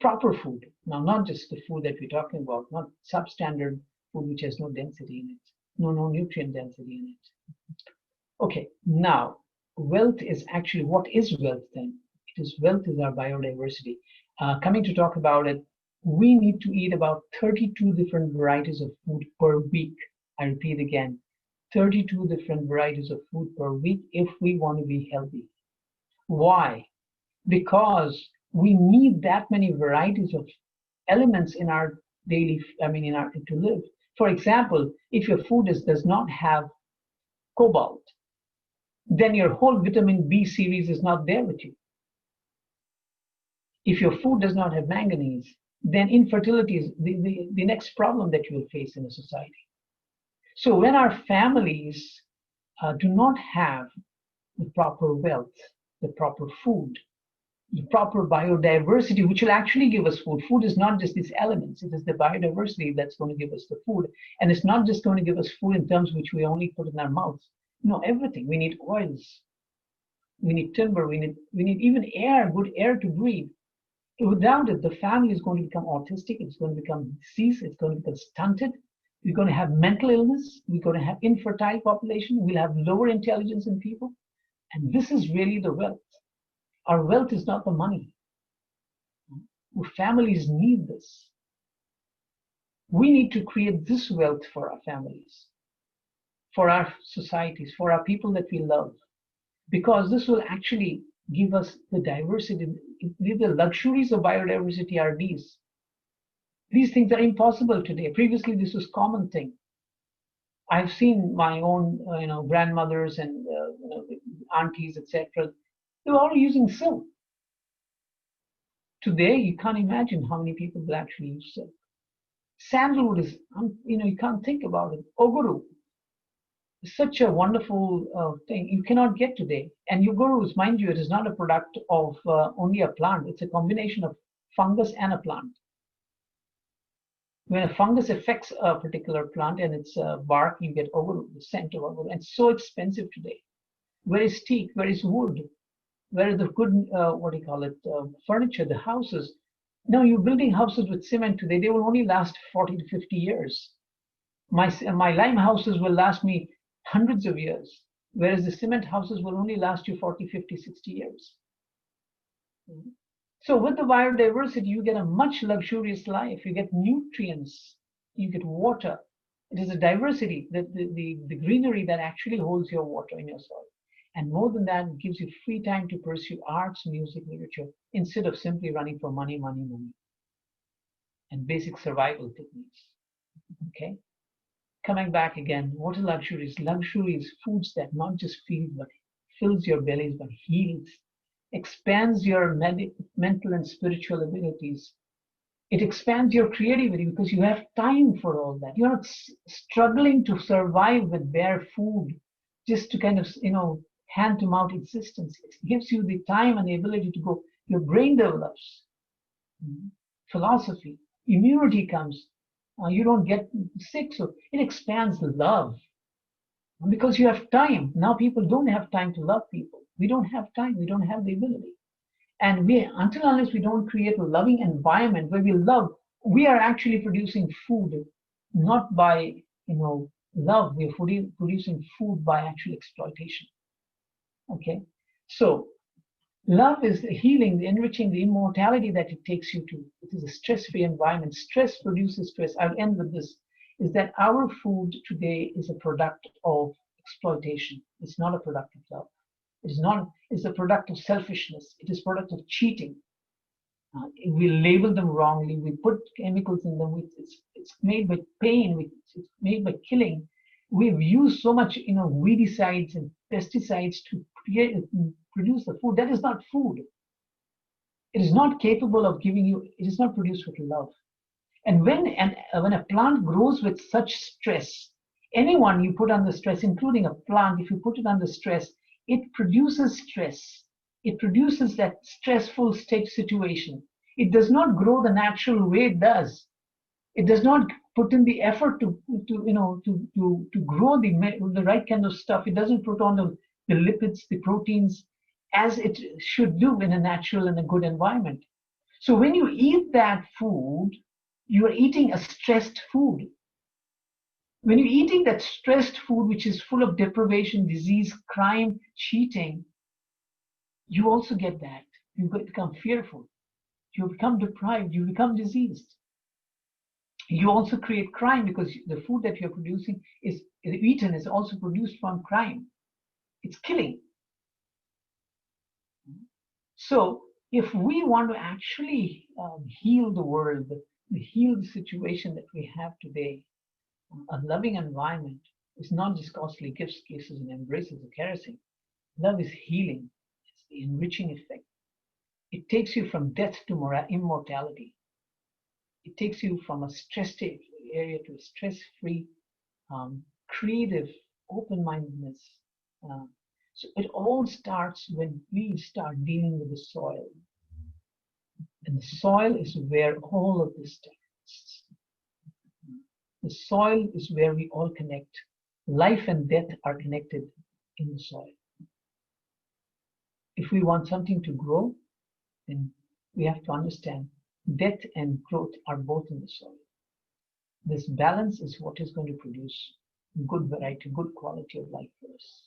proper food. Now, not just the food that we're talking about, not substandard food which has no density in it, no nutrient density in it. Okay, now wealth is actually, what is wealth then? It is wealth is our biodiversity. Coming to talk about it, we need to eat about 32 different varieties of food per week. I repeat again, 32 different varieties of food per week if we want to be healthy. Why? Because we need that many varieties of elements in our daily, to live. For example, if your food does not have cobalt, then your whole vitamin B series is not there with you. If your food does not have manganese, then infertility is the next problem that you will face in a society. So when our families do not have the proper wealth, the proper food, the proper biodiversity, which will actually give us food. Food is not just these elements, it is the biodiversity that's going to give us the food. And it's not just going to give us food in terms which we only put in our mouths. No, everything. We need oils, we need timber, we need even air, good air to breathe. Without it, the family is going to become autistic, it's going to become diseased, it's going to become stunted. We're going to have mental illness, we're going to have infertile population, we'll have lower intelligence in people. And this is really the wealth. Our wealth is not the money. Families need this. We need to create this wealth for our families, for our societies, for our people that we love, because this will actually give us the diversity. The luxuries of biodiversity are these. These things are impossible today. Previously, this was a common thing. I've seen my own, grandmothers and aunties, etc. They were all using silk. Today, you can't imagine how many people will actually use silk. Sandalwood is, you can't think about it. Oguru is such a wonderful thing. You cannot get today. And oguru, mind you, it is not a product of only a plant. It's a combination of fungus and a plant. When a fungus affects a particular plant and its bark, you get oguru, the scent of oguru. And it's so expensive today. Where is teak? Where is wood? Where are the good, furniture, the houses? No, you're building houses with cement today. They will only last 40 to 50 years. My lime houses will last me hundreds of years, whereas the cement houses will only last you 40, 50, 60 years. So with the biodiversity, you get a much luxurious life. You get nutrients, you get water. It is a diversity, the greenery that actually holds your water in your soil. And more than that, it gives you free time to pursue arts, music, literature, instead of simply running for money, money, money, and basic survival techniques. Okay? Coming back again, what are luxuries? Luxury is foods that not just feed, but fills your bellies, but heals, expands your mental and spiritual abilities. It expands your creativity because you have time for all that. You're not struggling to survive with bare food just to kind of, hand-to-mouth existence. It gives you the time and the ability to go. Your brain develops. Philosophy, immunity comes. You don't get sick, so it expands love. Because you have time. Now people don't have time to love people. We don't have time. We don't have the ability. And until unless we don't create a loving environment where we love, we are actually producing food, not by, love. We're producing food by actual exploitation. Okay, so love is the healing, the enriching, the immortality that it takes you to. It is a stress-free environment. Stress produces stress. I'll end with this, is that our food today is a product of exploitation. It's not a product of love. It's a product of selfishness. It is a product of cheating. We label them wrongly. We put chemicals in them. It's made by pain. It's made by killing. We've used so much, weedicides and pesticides to produce the food. That is not food. It is not capable of giving you, it is not produced with love. And when a plant grows with such stress, anyone you put under stress, including a plant, if you put it under stress, it produces stress. It produces that stressful state situation. It does not grow the natural way it does. It does not put in the effort to grow the right kind of stuff. It doesn't put on the lipids, the proteins, as it should do in a natural and a good environment. So when you eat that food, you are eating a stressed food. When you're eating that stressed food, which is full of deprivation, disease, crime, cheating, you also get that. You become fearful. You become deprived. You become diseased. You also create crime because the food that you're producing is eaten is also produced from crime. It's killing. So if we want to actually heal the world, heal the situation that we have today, a loving environment is not just costly gifts, cases, and embraces of kerosene. Love is healing. It's the enriching effect. It takes you from death to immortality. It takes you from a stressed area to a stress-free, creative, open-mindedness. So it all starts when we start dealing with the soil. And the soil is where all of this starts. The soil is where we all connect. Life and death are connected in the soil. If we want something to grow, then we have to understand death and growth are both in the soil. This balance is what is going to produce good variety, good quality of life for us.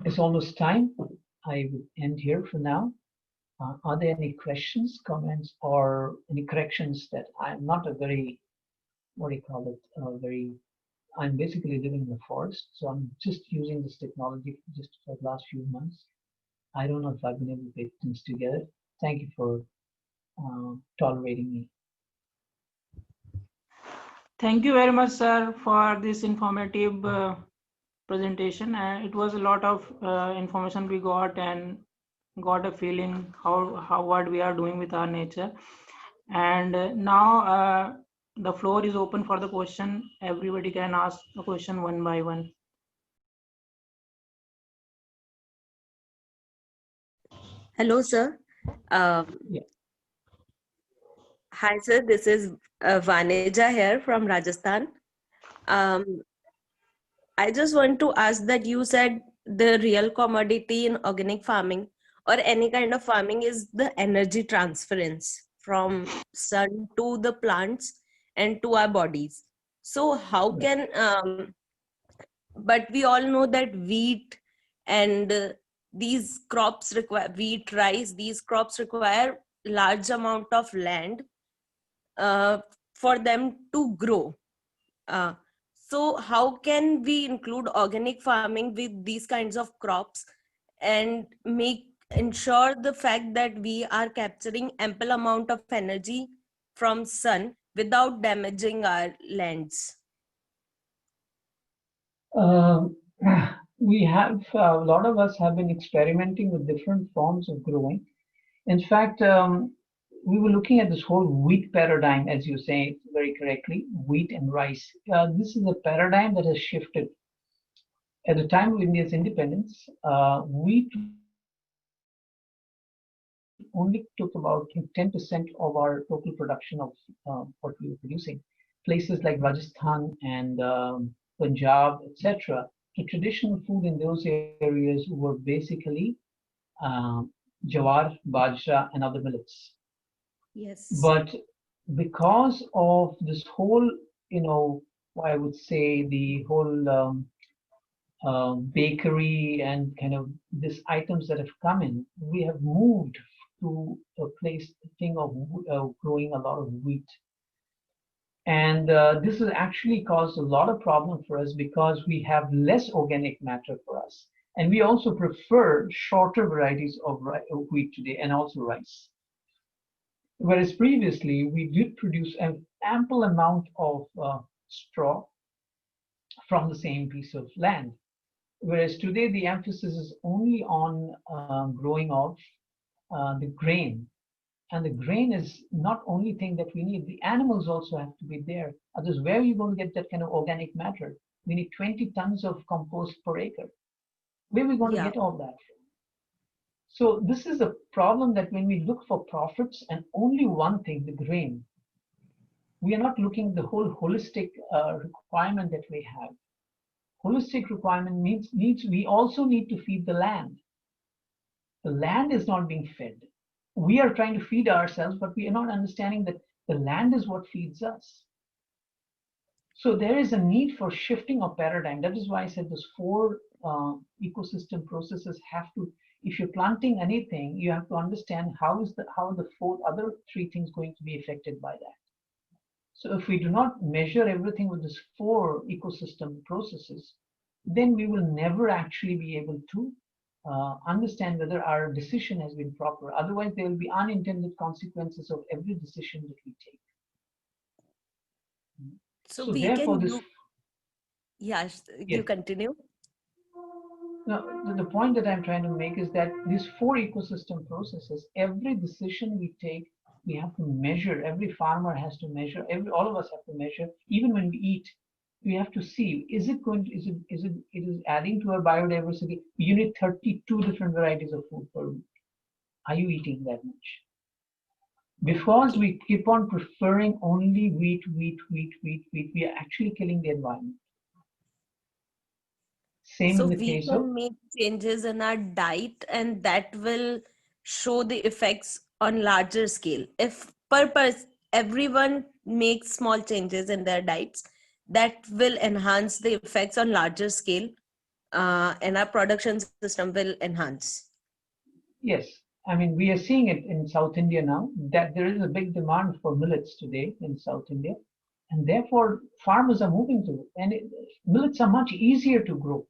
It's almost time. I will end here for now. Are there any questions, comments, or any corrections that I'm not a very, what do you call it, I'm basically living in the forest, so I'm just using this technology just for the last few months. I don't know if I've been able to put things together. Thank you for tolerating me. Thank you very much, sir, for this informative presentation. It was a lot of information we got and got a feeling how what we are doing with our nature. And now the floor is open for the question. Everybody can ask the question one by one. Hello, sir. Yeah. Hi, sir. This is Vaneja here from Rajasthan. Um, I just want to ask that you said the real commodity in organic farming or any kind of farming is the energy transference from sun to the plants and to our bodies. So how can, but we all know that wheat and these crops require, wheat, rice, these crops require large amount of land for them to grow. So how can we include organic farming with these kinds of crops and ensure the fact that we are capturing ample amount of energy from sun without damaging our lands? We have, a lot of us have been experimenting with different forms of growing. In fact, we were looking at this whole wheat paradigm, as you say very correctly, wheat and rice. This is a paradigm that has shifted. At the time of India's independence, wheat only took about 10% of our total production of what we were producing. Places like Rajasthan and Punjab, etc., the traditional food in those areas were basically jawar, bajra, and other millets. Yes. But because of this whole, I would say the whole bakery and kind of these items that have come in, we have moved to a thing of growing a lot of wheat. And this has actually caused a lot of problem for us because we have less organic matter for us. And we also prefer shorter varieties of wheat today and also rice. Whereas previously we did produce an ample amount of straw from the same piece of land. Whereas today the emphasis is only on growing of the grain. And the grain is not only thing that we need, the animals also have to be there. Otherwise, where are you going to get that kind of organic matter? We need 20 tons of compost per acre. Where are we going to Yeah. get all that from? So this is a problem, that when we look for profits and only one thing, the grain, we are not looking at the whole holistic requirement that we have. Holistic requirement means we also need to feed the land. The land is not being fed. We are trying to feed ourselves, but we are not understanding that the land is what feeds us. So there is a need for shifting of paradigm. That is why I said those four ecosystem processes have to, if you're planting anything, you have to understand how are the four other three things going to be affected by that. So if we do not measure everything with these four ecosystem processes, then we will never actually be able to understand whether our decision has been proper. Otherwise, there will be unintended consequences of every decision that we take. So So we therefore, can this, use, yeah, you yes. continue. Now, the point that I'm trying to make is that these four ecosystem processes, every decision we take, we have to measure. Every farmer has to measure. All of us have to measure. Even when we eat, we have to see: is it going? It is adding to our biodiversity? You need 32 different varieties of food per week. Are you eating that much? Because Okay. we keep on preferring only wheat, we are actually killing the environment. Same So in the we case of, can make changes in our diet, and that will show the effects on larger scale. If everyone makes small changes in their diets, that will enhance the effects on larger scale, and our production system will enhance. yes, I mean, we are seeing it in South India now, that there is a big demand for millets today in South India, and therefore farmers are moving to it. And millets are much easier to grow.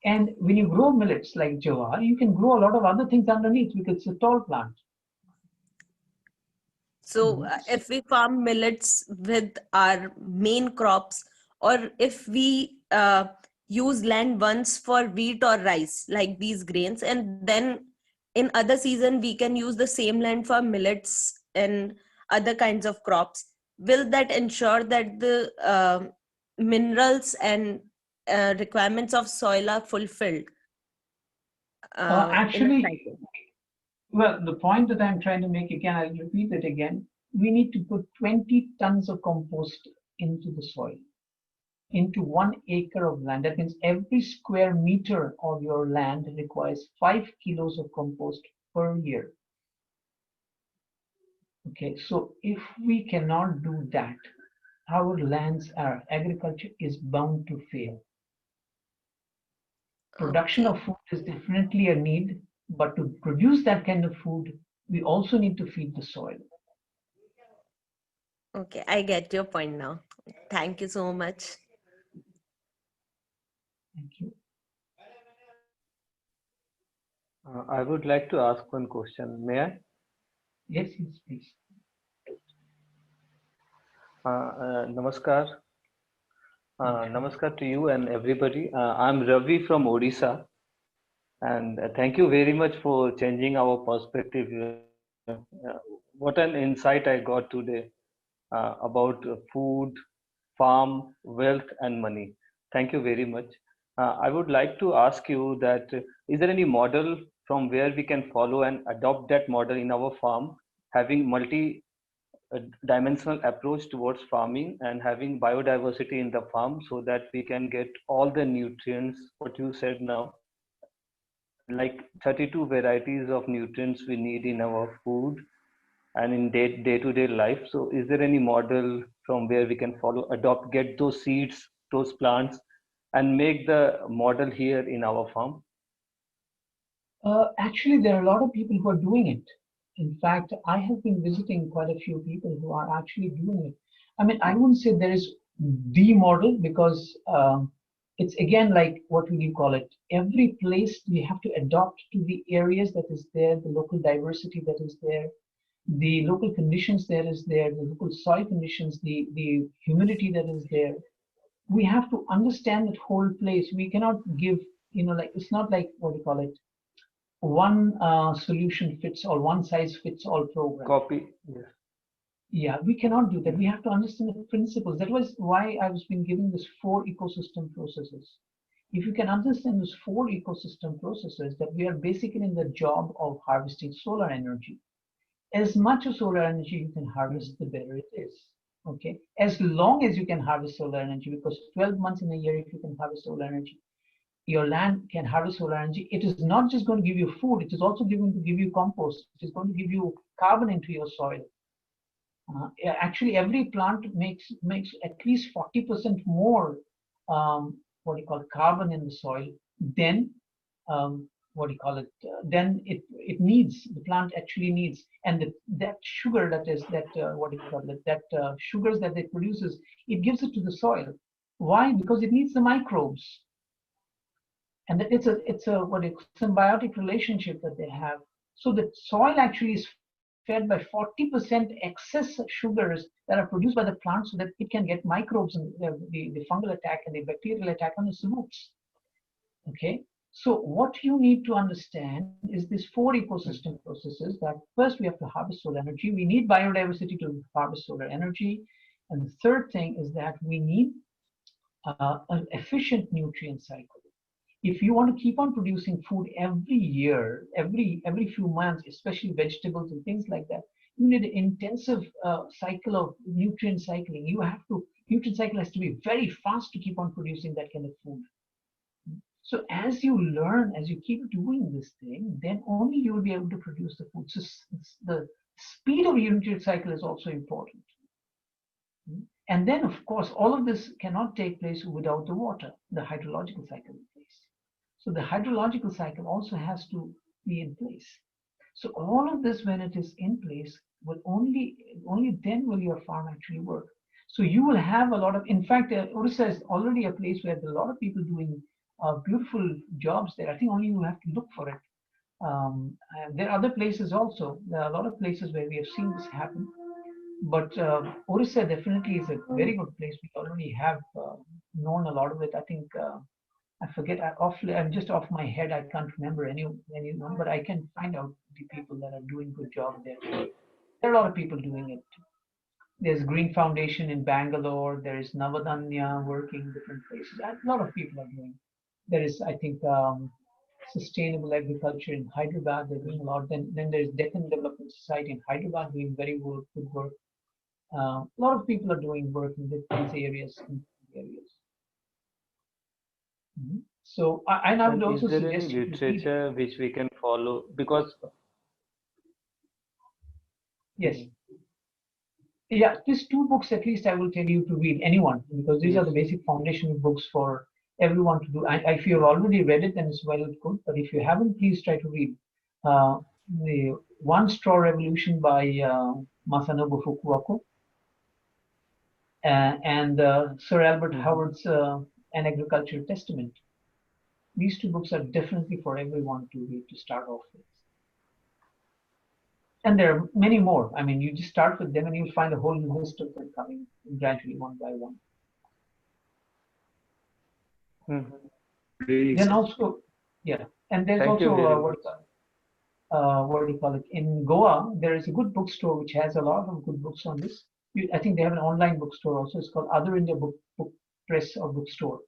And when you grow millets like jawar, you can grow a lot of other things underneath because it's a tall plant. So, if we farm millets with our main crops, or if we use land once for wheat or rice, like these grains, and then in other season we can use the same land for millets and other kinds of crops, will that ensure that the minerals and requirements of soil are fulfilled in a Actually, cycle? well, the point that I'm trying to make again, I'll repeat it again. We need to put 20 tons of compost into the soil, into 1 acre of land. That means every square meter of your land requires 5 kilos of compost per year. Okay, so if we cannot do that, our lands, our agriculture is bound to fail. Production Okay. of food is definitely a need, but to produce that kind of food, we also need to feed the soil. Okay, I get your point now. Thank you so much. Thank you. I would like to ask one question. May I? Yes, yes, please. Namaskar. Namaskar to you and everybody. I'm Ravi from Odisha, and thank you very much for changing our perspective. What an insight I got today about food, farm, wealth, and money. Thank you very much. I would like to ask you that is there any model from where we can follow and adopt that model in our farm, having multi dimensional approach towards farming and having biodiversity in the farm so that we can get all the nutrients, what you said now, like 32 varieties of nutrients we need in our food and in day-to-day life. So is there any model from where we can follow, adopt, get those seeds, those plants, and make the model here in our farm? Actually, there are a lot of people who are doing it. In fact, I have been visiting quite a few people who are actually doing it. I mean, I wouldn't say there is the model because it's again like what would you call it? Every place we have to adopt to the areas that is there, the local diversity that is there, the local conditions that is there, the local soil conditions, the humidity that is there. We have to understand that whole place. We cannot give, like it's not like what do you call it? one solution fits all, one size fits all program. Copy. Yes. Yeah, we cannot do that. We have to understand the principles. That was why I was been giving this 4 ecosystem processes. If you can understand those 4 ecosystem processes, that we are basically in the job of harvesting solar energy. As much of solar energy you can harvest, the better it is. Okay, as long as you can harvest solar energy, because 12 months in a year, if you can harvest solar energy, your land can harvest solar energy. It is not just going to give you food, it is also going to give you compost. It is going to give you carbon into your soil. Actually, every plant makes at least 40% more what do you call carbon in the soil than what do you call it? Then it needs, the plant actually needs, and that sugar that is that what do you call it? That sugars that it produces, it gives it to the soil. Why? Because it needs the microbes, and that it's a what a symbiotic relationship that they have. So the soil actually is fed by 40% excess sugars that are produced by the plant, so that it can get microbes and the fungal attack and the bacterial attack on its roots. Okay, so what you need to understand is these 4 ecosystem processes. That first we have to harvest solar energy. We need biodiversity to harvest solar energy, and the third thing is that we need an efficient nutrient cycle. If you want to keep on producing food every year, every few months, especially vegetables and things like that, you need an intensive cycle of nutrient cycling. Nutrient cycle has to be very fast to keep on producing that kind of food. So as you learn, as you keep doing this thing, then only you will be able to produce the food. So the speed of nutrient cycle is also important. And then, of course, all of this cannot take place without the water, the hydrological cycle in place. So the hydrological cycle also has to be in place. So all of this, when it is in place, will only then will your farm actually work. So you will have a lot of, in fact, Orissa is already a place where there are a lot of people doing beautiful jobs there. I think only you have to look for it. And there are other places also. There are a lot of places where we have seen this happen. But Orissa definitely is a very good place. We already have known a lot of it. I think I forget. I'm just off my head. I can't remember anyone, but I can find out the people that are doing good job there. There are a lot of people doing it. There's Green Foundation in Bangalore. There is Navadanya working different places. A lot of people are doing. There is, I think, sustainable agriculture in Hyderabad. They're doing a lot. Then there's Deccan Development Society in Hyderabad doing very good work. A lot of people are doing work in these areas. So, and I would also is there suggest any literature which we can follow? Because yes, yeah, these 2 books at least I will tell you to read, anyone, because these are the basic foundational books for everyone to do. If you have already read it, then it's well and good. But if you haven't, please try to read the One Straw Revolution by Masanobu Fukuoka and Sir Albert Howard's An Agricultural Testament. These 2 books are definitely for everyone to read to start off with. And there are many more. I mean, you just start with them and you'll find a whole list of them coming gradually one by one. Then also, yeah, and there's Thank you very also much. what do you call it? In Goa, there is a good bookstore which has a lot of good books on this. I think they have an online bookstore also. It's called Other India Book Press or Bookstore.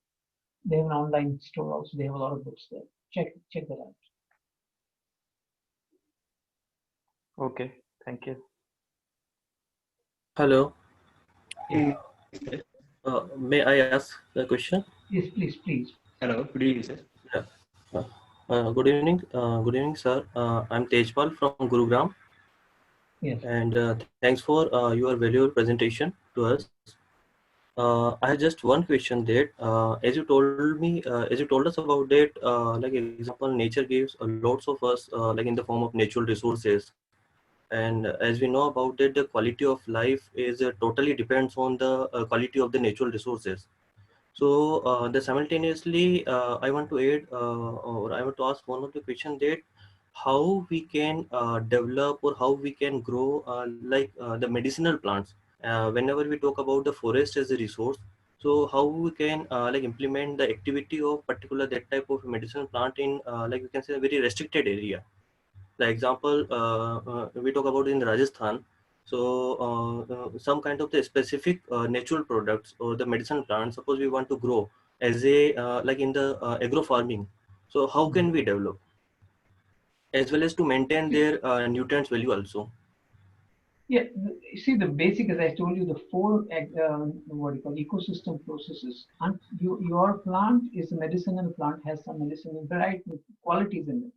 They have an online store also. They have a lot of books there. Check that out. Okay, thank you. Hello. Yes. May I ask a question? Yes, please. Hello, good evening, sir. Yeah. Good evening, sir. I'm Tejpal from Gurugram. Yes. And thanks for your valuable presentation to us. I have just one question that, as you told us about that, like example, nature gives lots of us, like in the form of natural resources. And as we know about that, the quality of life is totally depends on the quality of the natural resources. So the simultaneously, I want to add, or I want to ask one of the question that how we can develop or how we can grow like the medicinal plants. Whenever we talk about the forest as a resource, So how we can like implement the activity of particular that type of medicinal plant in like we can say a very restricted area. The example we talk about in Rajasthan. So some kind of the specific natural products or the medicinal plants, suppose we want to grow as a like in the agro farming. So how can we develop as well as to maintain their nutrients value also? Yeah, you see, the basic, as I told you, the four what do you call ecosystem processes. And your plant is a medicinal plant, has some medicinal variety qualities in it.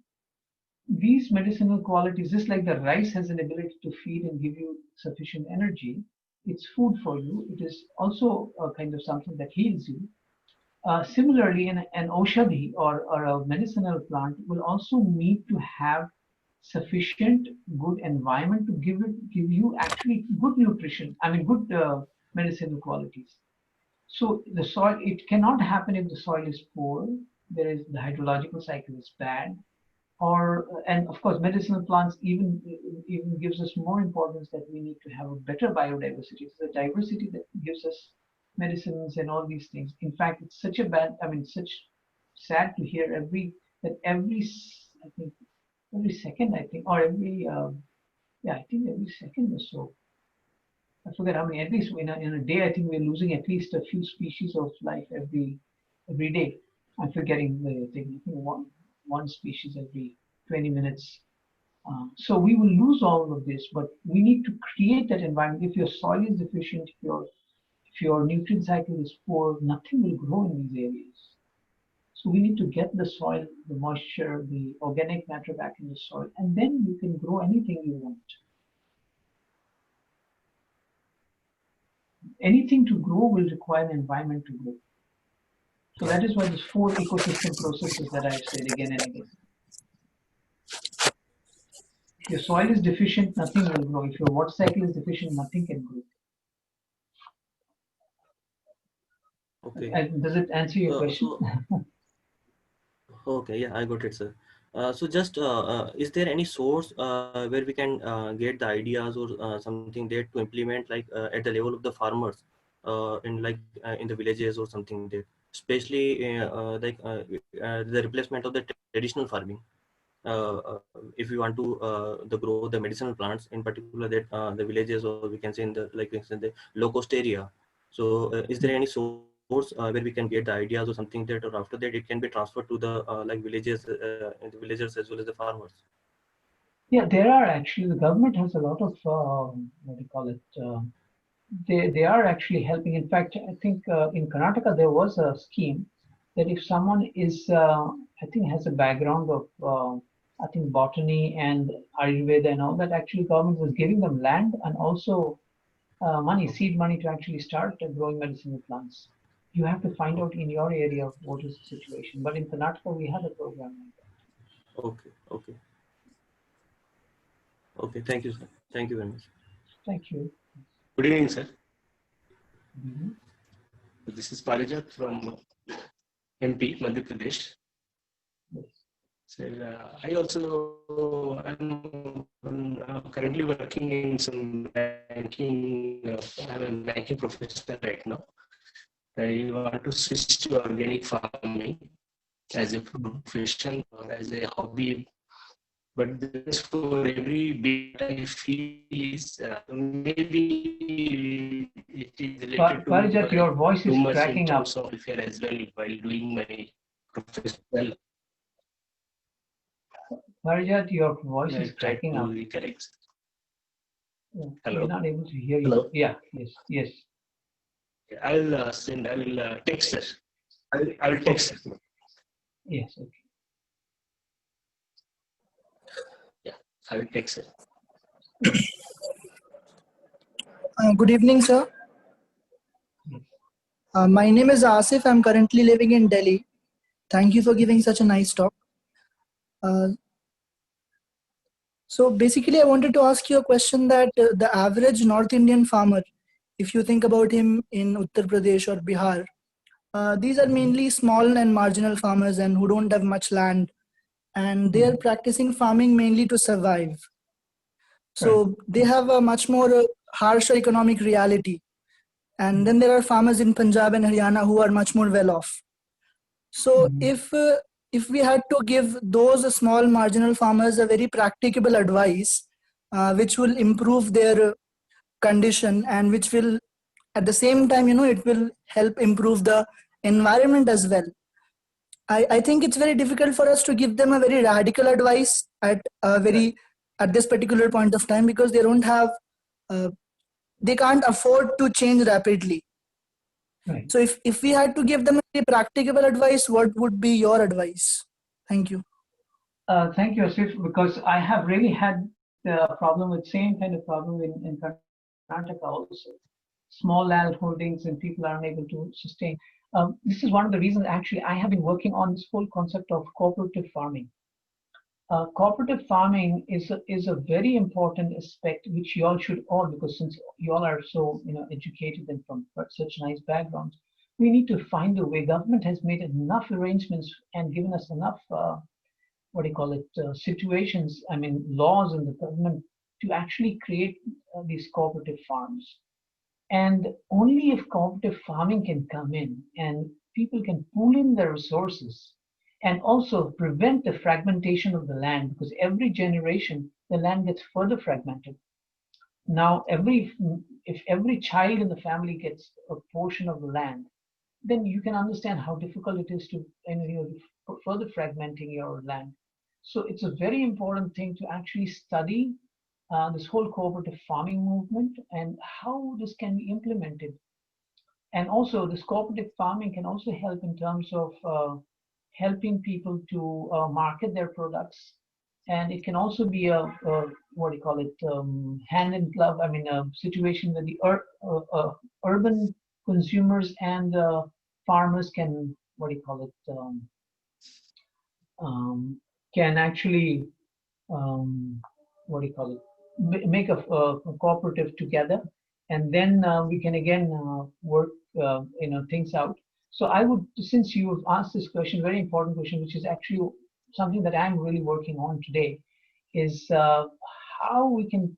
These medicinal qualities, just like the rice has an ability to feed and give you sufficient energy, it's food for you. It is also a kind of something that heals you. Similarly, an oshadhi or a medicinal plant will also need to have sufficient good environment to give you actually good nutrition. I mean, good medicinal qualities. So the soil, it cannot happen if the soil is poor. There is the hydrological cycle is bad, or and of course medicinal plants even gives us more importance that we need to have a better biodiversity. It's the diversity that gives us medicines and all these things. In fact, it's such a bad, I mean, such sad to hear I think every second, I think, or every yeah, I think every second or so, I forget how many, at least in a day, I think we're losing at least a few species of life every day. I'm forgetting the thing. I think one species every 20 minutes. So we will lose all of this, but we need to create that environment. If your soil is deficient, if your nutrient cycle is poor, nothing will grow in these areas. So we need to get the soil, the moisture, the organic matter back in the soil, and then you can grow anything you want. Anything to grow will require an environment to grow. So that is why there's four ecosystem processes that I've said again and again. If your soil is deficient, nothing will grow. If your water cycle is deficient, nothing can grow. Okay. Does it answer your question? Okay, yeah, I got it, sir. So just is there any source where we can get the ideas or something there to implement like at the level of the farmers in the villages or something there, especially the replacement of the traditional farming. If we want to the grow the medicinal plants in particular that the villages or we can say in the like we can say the low cost area. So is there any source where we can get the ideas or something that or after that it can be transferred to the like villages in the villagers as well as the farmers? Yeah, there are actually, the government has a lot of what do you call it? They are actually helping. In fact, I think in Karnataka there was a scheme that if someone is I think has a background of I think botany and Ayurveda and all that, actually government was giving them land and also money, seed money to actually start growing medicinal plants. You have to find out in your area what is the situation. But in Karnataka we have a program like that. Okay, okay, okay. Thank you, sir. Thank you very much. Thank you. Good evening, sir. Mm-hmm. This is Parijat from MP, Madhya Pradesh. Yes. So, I also am currently working in some banking. I'm a banking professor right now. I want to switch to organic farming as a profession or as a hobby. But this for every bit I feel is maybe it is related Parijat, to your voice is too much in cracking up. terms of welfare as well while doing my professional. Parijat, your voice is cracking up. Correct. Yeah, Hello. we're not able to hear you. Hello. Yeah, yes. I will text her. I will text her. Yes, okay. Yeah, I will text her. Good evening, sir. My name is Asif. I'm currently living in Delhi. Thank you for giving such a nice talk. So basically, I wanted to ask you a question that the average North Indian farmer, if you think about him in Uttar Pradesh or Bihar, these are mainly small and marginal farmers and who don't have much land, and they are practicing farming mainly to survive. So they have a much more harsher economic reality. And then there are farmers in Punjab and Haryana who are much more well off. So if we had to give those small marginal farmers a very practicable advice, which will improve their condition and which will at the same time, it will help improve the environment as well. I think it's very difficult for us to give them a very radical advice at this particular point of time, because they don't have they can't afford to change rapidly. Right. So if we had to give them a practicable advice, what would be your advice? Thank you. Thank you, Asif, because I have really had the problem with same kind of problem in Karnataka also. Small land holdings and people are unable to sustain. This is one of the reasons actually I have been working on this whole concept of cooperative farming. Cooperative farming is a very important aspect which you all should all, because since you all are so educated and from such nice backgrounds, we need to find a way. Government has made enough arrangements and given us enough situations, laws in the government to actually create these cooperative farms. And only if cooperative farming can come in and people can pool in their resources and also prevent the fragmentation of the land, because every generation the land gets further fragmented. Now, if every child in the family gets a portion of the land, then you can understand how difficult it is to further fragmenting your land. So it's a very important thing to actually study this whole cooperative farming movement and how this can be implemented. And also this cooperative farming can also help in terms of helping people to market their products. And it can also be a hand in glove, a situation where the urban consumers and farmers can, can actually, make a cooperative together. And then we can again work, things out. So I would, since you have asked this question, very important question, which is actually something that I'm really working on today, is how we can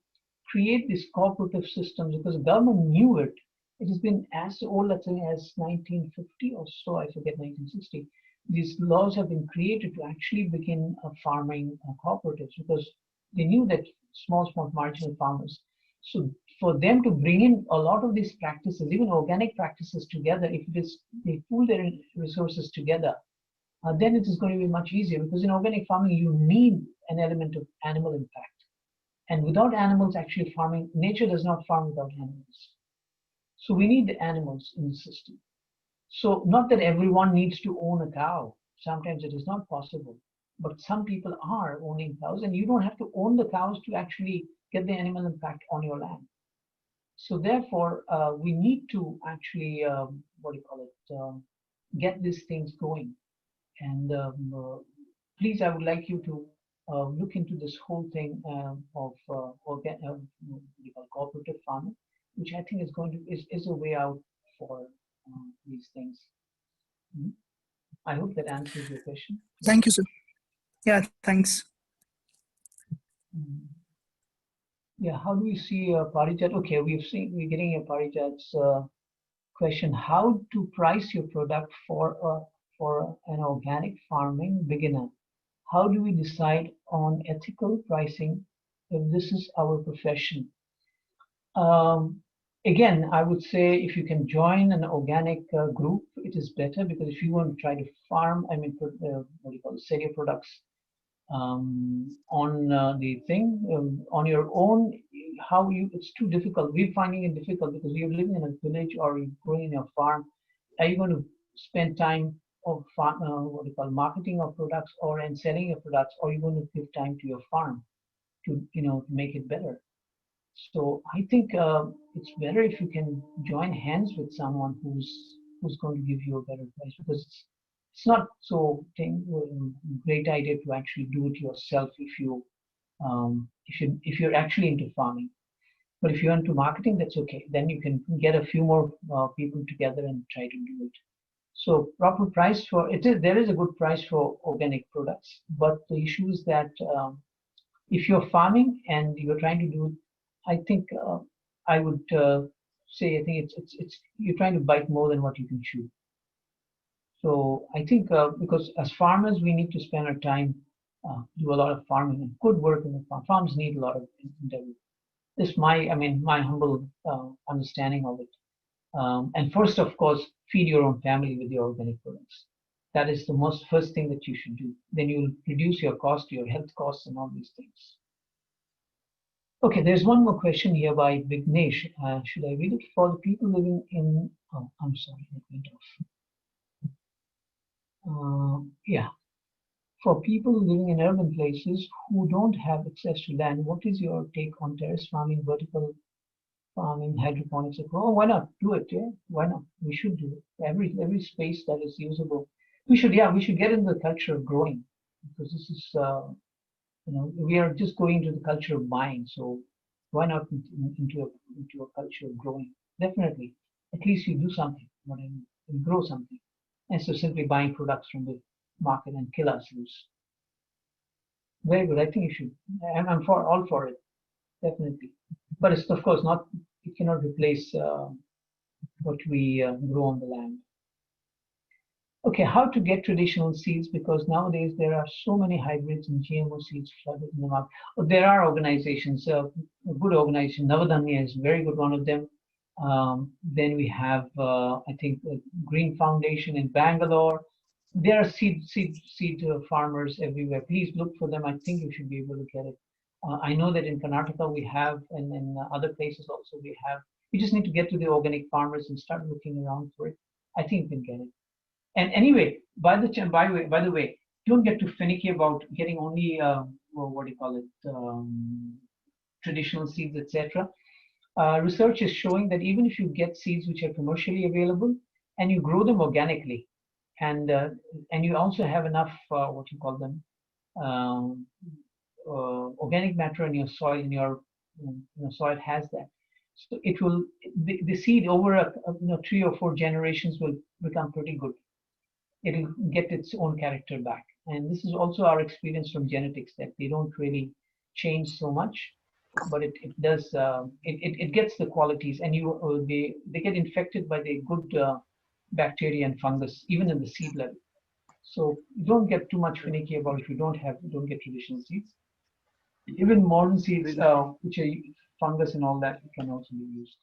create these cooperative systems, because the government knew it. It has been as old, let's say, as 1950 or so, I forget, 1960. These laws have been created to actually begin farming cooperatives, because they knew that small marginal farmers. So for them to bring in a lot of these practices, even organic practices together, if they pool their resources together, then it is going to be much easier, because in organic farming, you need an element of animal impact. And without animals actually farming, nature does not farm without animals. So we need the animals in the system. So not that everyone needs to own a cow. Sometimes it is not possible. But some people are owning cows, and you don't have to own the cows to actually get the animal impact on your land. So therefore, we need to actually, get these things going. And please, I would like you to look into this whole thing of cooperative farming, which I think is a way out for these things. I hope that answers your question. Thank you, sir. Yeah, thanks. Yeah, how do we see Parijat? Okay, we're getting a Parijat's question. How to price your product for an organic farming beginner? How do we decide on ethical pricing if this is our profession? Again, I would say if you can join an organic group, it is better, because if you want to try to farm, sell your products on the thing on your own, it's too difficult. We're finding it difficult because you're living in a village or you're growing in your farm. Are you going to spend time of marketing of products or in selling your products, or are you going to give time to your farm to make it better? So I think it's better if you can join hands with someone who's going to give you a better price, because it's not so great idea to actually do it yourself if you're actually into farming. But if you're into marketing, that's okay. Then you can get a few more people together and try to do it. So proper price there is a good price for organic products, but the issue is that if you're farming and you're trying to do it, I think I would say, I think it's you're trying to bite more than what you can chew. So I think because as farmers, we need to spend our time, do a lot of farming and good work in the farm. Farms need a lot of endeavor. This is my humble understanding of it. And first, of course, feed your own family with your organic products. That is the most first thing that you should do. Then you'll reduce your cost, your health costs, and all these things. Okay, there's one more question here by Vignesh. Should I read it? For the people living in? Oh, I'm sorry, it went off. Yeah. For people living in urban places who don't have access to land, what is your take on terrace farming, vertical farming, hydroponics? Oh, why not do it? Yeah, why not? We should do it. Every space that is usable, we should get into the culture of growing, because this is we are just going to the culture of buying. So why not into a culture of growing? Definitely, at least you do something, you grow something, and so simply buying products from the market and kill ourselves. Very good. I think you should. I'm all for it, definitely. But it's of course not. It cannot replace what we grow on the land. Okay, how to get traditional seeds, because nowadays there are so many hybrids and GMO seeds flooded in the market. There are organizations, a good organization, Navadanya is a very good one of them. Then we have, I think, Green Foundation in Bangalore. There are seed farmers everywhere. Please look for them. I think you should be able to get it. I know that in Karnataka we have, and in other places also we have. You just need to get to the organic farmers and start looking around for it. I think you can get it. And anyway, by the way, don't get too finicky about getting only what do you call it, traditional seeds, etc. Research is showing that even if you get seeds which are commercially available and you grow them organically, and you also have enough what you call them organic matter in your soil, in your soil has that. So it will the seed over 3 or 4 generations will become pretty good. It'll get its own character back. And this is also our experience from genetics, that they don't really change so much, but it does, it gets the qualities, and they get infected by the good bacteria and fungus, even in the seed level. So don't get too much finicky about if you don't get traditional seeds. Even modern seeds, which are fungus and all that, can also be used.